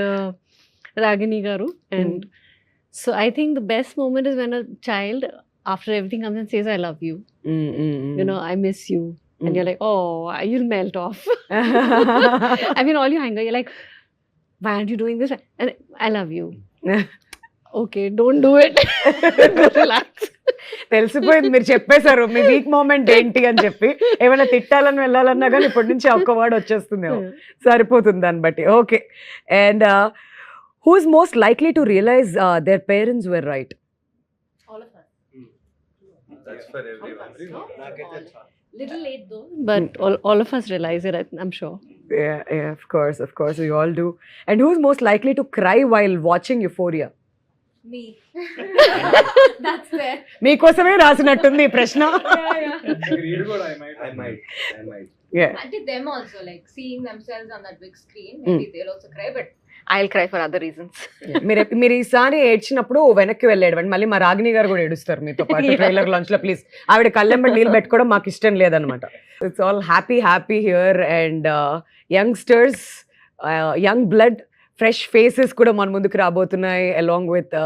Ragini Garu. And so I think the best moment is when a child, after everything, comes and says, "I love you." You know, "I miss you." And you're like, "Oh, you'll melt off." I mean, all your anger, you're like, "Why aren't you doing this?" And "I love you." Okay, don't do it. Relax. తెలిసిపోయింది, మీరు చెప్పేశారు మీ week moment ఏంటి అని చెప్పి. ఏమైనా తిట్టాలని వెళ్ళాలన్నా కానీ ఇప్పటి నుంచి ఒక్క వర్డ్ వచ్చేస్తుందేమో, సరిపోతుంది దాన్ని బట్టి. Okay, and who's most likely to realize their parents were right? All of us. That's for everyone. Little late though, but all of us realize it, I'm sure. Yeah, of course, we all do. And who's most likely to cry while watching Euphoria? Me. That's there. మీకోసమే రాసినట్టుంది ఈ ప్రశ్న. I might. Yeah. I did them also, like seeing themselves on that big screen. Maybe they'll also cry, but I'll cry for other reasons. మీరు ఈసారి ఏడ్చినప్పుడు వెనక్కి వెళ్ళేయండి. మళ్ళీ మా రాగిణి గారు కూడా ఏడుస్తారు మీతో పాటు ట్రైలర్ లాంచ్ లో. ప్లీజ్, ఆవిడ కళ్ళెంబడి నీళ్ళు పెట్టుకోవడం మాకు ఇష్టం లేదనమాట. It's all happy here. And youngsters, young blood, fresh faces కూడా మన ముందుకు రాబోతున్నాయి. అలాంగ్ విత్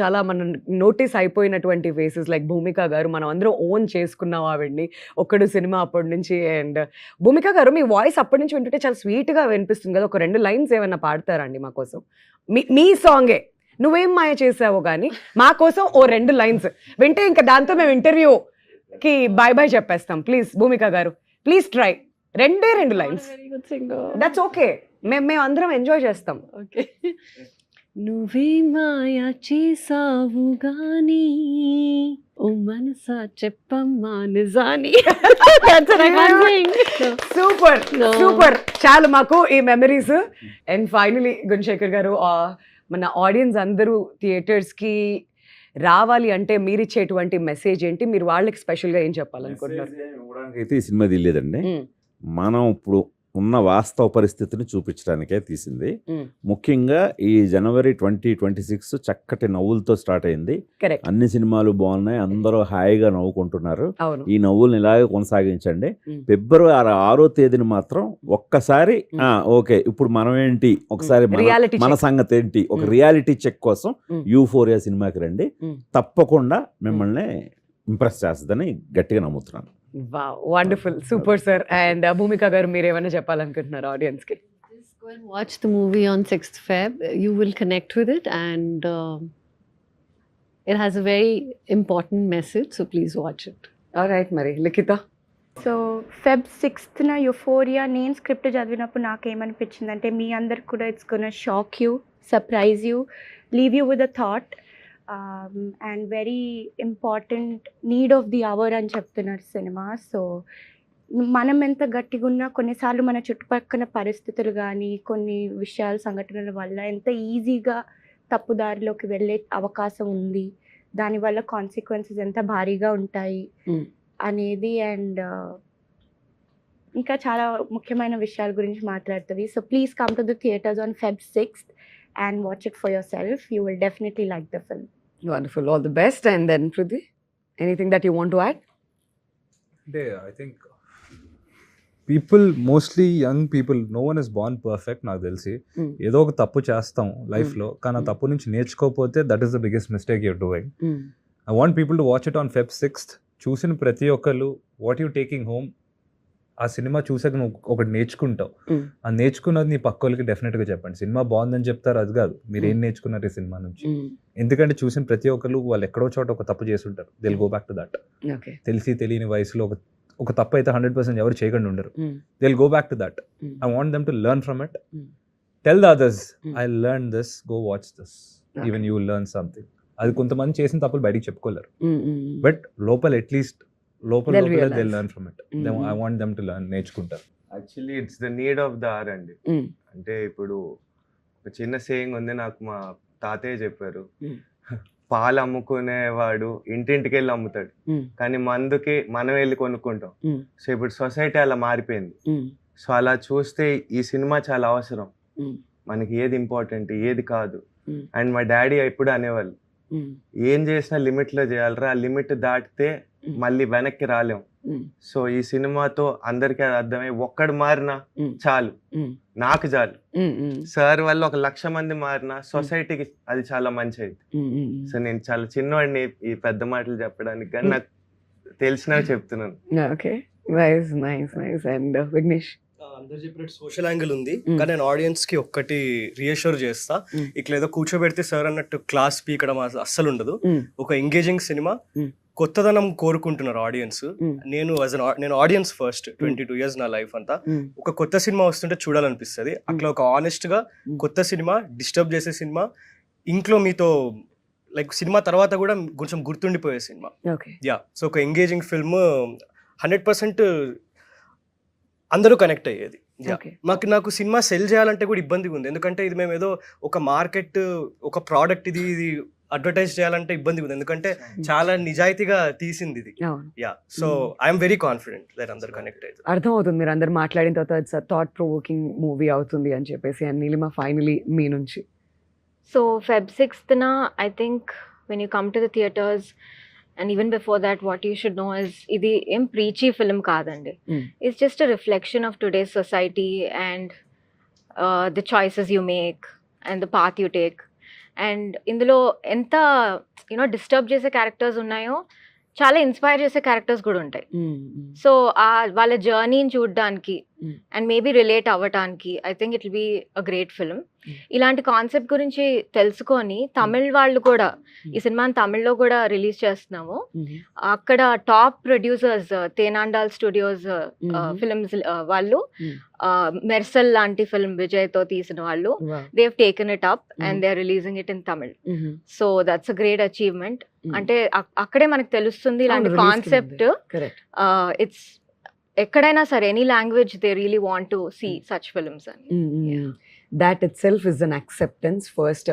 చాలా మనం నోటీస్ అయిపోయినటువంటి ఫేసెస్ లైక్ భూమిక గారు. మనం అందరం ఓన్ చేసుకున్నాం ఆవిడ్ని ఒక్కడు సినిమా అప్పటి నుంచి. అండ్ భూమిక గారు, మీ వాయిస్ అప్పటి నుంచి వింటుంటే చాలా స్వీట్గా వినిపిస్తుంది కదా. ఒక 2 lines ఏమైనా పాడతారండి మా కోసం? మీ సాంగే నువ్వేం మాయ చేసావో కానీ మా కోసం ఓ 2 lines వింటే ఇంకా దాంతో మేము ఇంటర్వ్యూకి బాయ్ చెప్పేస్తాం. ప్లీజ్ భూమిక గారు, please try. 2 lines. Very good singer. That's okay, మేము అందరం ఎంజాయ్ చేస్తాం. Okay. నువ్వే మాయా చేసావు గాని ఓ మనసా చెప్పమ్మా నిజాని. సూపర్, చాలు మాకు ఈ మెమరీస్. అండ్ ఫైనలీ గుణశేఖర్ గారు, మన ఆడియన్స్ అందరూ థియేటర్స్కి రావాలి అంటే మీరు ఇచ్చేటువంటి మెసేజ్ ఏంటి? మీరు వాళ్ళకి స్పెషల్గా ఏం చెప్పాలనుకుంటున్నారు? అయితే ఈ సినిమా తెలియదండి. మనం ఇప్పుడు ఉన్న వాస్తవ పరిస్థితిని చూపించడానికే తీసింది. Mm. ముఖ్యంగా ఈ జనవరి 2026 చక్కటి నవ్వులతో స్టార్ట్ అయింది. కరెక్ట్. అన్ని సినిమాలు బాగున్నాయి, అందరూ హాయిగా నవ్వుకుంటున్నారు. అవును. ఈ నవ్వుల్ని ఇలాగే కొనసాగించండి. Mm. ఫిబ్రవరి 6వ తేదీని మాత్రం ఒక్కసారి ఓకే ఇప్పుడు మనం ఏంటి, ఒకసారి Reality మన check. సంగతి ఏంటి, ఒక Mm. రియాలిటీ చెక్ కోసం Mm. యూఫోరియా సినిమాకి రండి. Mm. తప్పకుండా మిమ్మల్ని ఇంప్రెస్ చేస్తుందని గట్టిగా నమ్ముతున్నాను. Wonderful, super sir. అండ్ భూమిక గారు మీరు ఏమైనా చెప్పాలనుకుంటున్నారు ఆడియన్స్ కి? Just go and watch the movie on 6th Feb. You will connect with it, and it has a very important message, so please watch it. Alright, మరి Likhitha? So Feb 6th Euphoria నేను script చదివినప్పుడు నాకేమనిపించిందంటే మీ అందరికి కూడా it's gonna shock you, surprise you, leave you with a thought and very important need of the hour అని చెప్తున్నారు cinema. So మనం ఎంత గట్టిగా ఉన్నా కొన్నిసార్లు మన చుట్టుపక్కల పరిస్థితులు కానీ కొన్ని విషయాలు సంఘటనల వల్ల ఎంత ఈజీగా తప్పుదారిలోకి వెళ్ళే అవకాశం ఉంది, దానివల్ల కాన్సిక్వెన్సెస్ ఎంత భారీగా ఉంటాయి Mm. అనేది అండ్ ఇంకా చాలా ముఖ్యమైన విషయాల గురించి మాట్లాడుతుంది. So please come to the theatres on Feb 6th and watch it for yourself. You will definitely like the film. Wonderful, all the best. And then Prithvi, anything that you want to add? అంటే I think people mostly young people, no one is born perfect. నాకు తెలిసి Mm. ఏదో ఒక తప్పు చేస్తాం లైఫ్లో, కానీ ఆ తప్పు నుంచి నేర్చుకోకపోతే that is the biggest mistake you're doing. I want people to watch it on Feb 6th. చూసిన ప్రతి ఒక్కరు వాట్ యూ టేకింగ్ హోమ్, ఆ సినిమా చూసాక నువ్వు ఒకటి నేర్చుకుంటావు. Mm. ఆ నేర్చుకున్నది నీ పక్క వాళ్ళకి డెఫినెట్గా చెప్పండి. సినిమా బాగుందని చెప్తారు, అది కాదు మీరు ఏం నేర్చుకున్నారు ఈ సినిమా నుంచి. ఎందుకంటే చూసిన ప్రతి ఒక్కరు వాళ్ళు ఎక్కడో చోట ఒక తప్పు చేసి ఉంటారు. They'll go back to that. Okay. తెలిసి తెలియని వయసులో ఒక తప్పు అయితే 100% ఎవరు చేయకుండా ఉండరు. They'll go back to that. I want them to learn from it. Tell the others I learn this, go watch this, even you will learn something. అది కొంతమంది చేసిన తప్పులు బయటికి చెప్పుకోలేరు, బట్ లోపల అట్లీస్ట్ లోపల They'll they realize. Learn from it. I want them to learn, నేర్చుకుంటారు. Actually it's the need of the hour అండి. అంటే ఇప్పుడు ఒక చిన్న సేయింగ్ ఉంది, నాకు మా తాతయ్య చెప్పారు. Mm. పాలు అమ్ముకునేవాడు ఇంటింటికి వెళ్ళి అమ్ముతాడు, కానీ మందుకి మనం వెళ్ళి కొనుక్కుంటాం. సో ఇప్పుడు సొసైటీ అలా మారిపోయింది. సో అలా చూస్తే ఈ సినిమా చాలా అవసరం. మనకి ఏది ఇంపార్టెంట్ ఏది కాదు. అండ్ మా డాడీ ఎప్పుడు అనేవాళ్ళు, ఏం చేసినా లిమిట్లో చేయాలరా, ఆ లిమిట్ దాటితే మళ్ళీ వెనక్కి రాలేం. సో ఈ సినిమాతో అందరికీ అర్థమై ఒక్కడు మారినా చాలు, నాకు చాలు. సార్ వల్ల 1,00,000 మంది మారినా సొసైటీకి అది చాలా మంచిది. సో నేను చాలా చిన్నవాడిని ఈ పెద్ద మాటలు చెప్పడానికి, కానీ నాకు తెలిసినవి చెప్తున్నాను. Okay, nice nice nice. And Vignesh? అందరు చెప్పినట్టు సోషల్ యాంగిల్ ఉంది, కానీ నేను ఆడియన్స్ కి ఒక్కటి రీఅష్యూర్ చేస్తా. ఇట్లా ఏదో కూర్చోబెడితే సార్ అన్నట్టు క్లాస్ పీకడం అస్సలు ఉండదు. ఒక ఎంగేజింగ్ సినిమా, కొత్తదనం కోరుకుంటున్నారు ఆడియన్స్. నేను ఆడియన్స్ ఫస్ట్ 22 years నా లైఫ్ అంతా. ఒక కొత్త సినిమా వస్తుంటే చూడాలనిపిస్తుంది. అట్లా ఒక ఆనెస్ట్ గా కొత్త సినిమా, డిస్టర్బ్ చేసే సినిమా, ఇంట్లో మీతో లైక్ సినిమా తర్వాత కూడా కొంచెం గుర్తుండిపోయే సినిమా. యా, సో ఒక ఎంగేజింగ్ ఫిల్మ్ 100% అందరూ కనెక్ట్ అయ్యేది. నాకు సినిమా సెల్ చేయాలంటే కూడా ఇబ్బందిగా ఉంది, ఎందుకంటే ఇది మేము ఏదో ఒక మార్కెట్, ఒక ప్రోడక్ట్, ఇది అడ్వర్టైజ్ చేయాలంటే ఇబ్బందిగా ఉంది, ఎందుకంటే చాలా నిజాయితీగా తీసింది ఇది. Yeah, so I'm very confident that అందరు కనెక్ట్ అయ్యారు. అర్థం అవుతుంది మీరు అందరు మాట్లాడిన తర్వాత ఇట్స్ థాట్ ప్రొవోకింగ్ మూవీ అవుతుంది అని చెప్పేసి. అండ్ నీలిమ, ఫైనలీ మీ నుంచి. So Feb 6th I think when you come to the theaters, and even before that, what you should know is idi em preachy film kaadandi. It's just a reflection of today's society and the choices you make and the path you take. And indulo enta disturb chese characters unnayo, చాలా inspire చేసే characters కూడా ఉంటాయి. So వాళ్ళ జర్నీని చూడడానికి and maybe relate అవ్వటానికి I think it will be a great film. ఇలాంటి concept గురించి తెలుసుకొని తమిళ్ వాళ్ళు కూడా ఈ సినిమాని తమిళ్లో కూడా రిలీజ్ చేస్తున్నాము. అక్కడ top producers Thenandal studios films వాళ్ళు, మెర్సల్ లాంటి ఫిల్మ్ విజయ్తో తీసిన వాళ్ళు, they have taken it up and they are releasing it in Tamil. So that's a great achievement. అంటే అక్కడే మనకు తెలుస్తుంది ఇలాంటి కాన్సెప్ట్ ఇట్స్ ఎక్కడైనా సరే, any language they really want to see such films అని. That itself is an acceptance. First,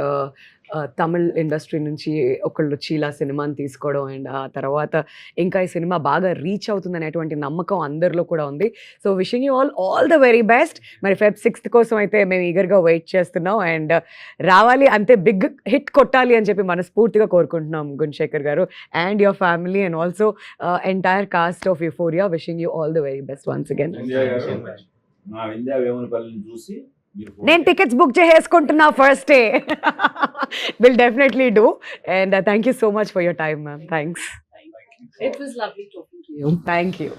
Tamil industry నుంచి ఒకళ్ళు వచ్చి ఇలా సినిమాని తీసుకోవడం అండ్ ఆ తర్వాత ఇంకా ఈ సినిమా బాగా రీచ్ అవుతుంది అనేటువంటి నమ్మకం అందరిలో కూడా ఉంది. So wishing you all the very best. మరి Feb 6th కోసం అయితే మేము ఈగర్గా వెయిట్ చేస్తున్నాం అండ్ రావాలి అంతే బిగ్ హిట్ కొట్టాలి అని చెప్పి మనస్ఫూర్తిగా కోరుకుంటున్నాం గుణశేఖర్ గారు and your family and also entire cost of euphoria. Wishing you all the very best once again. నా వింధ్యా వేములపల్లిని చూసి నేను టికెట్స్ బుక్ చేసుకుంటున్నా first day. Will definitely do and thank you so much for your time ma'am. Thanks. It was lovely talking to you. Thank you.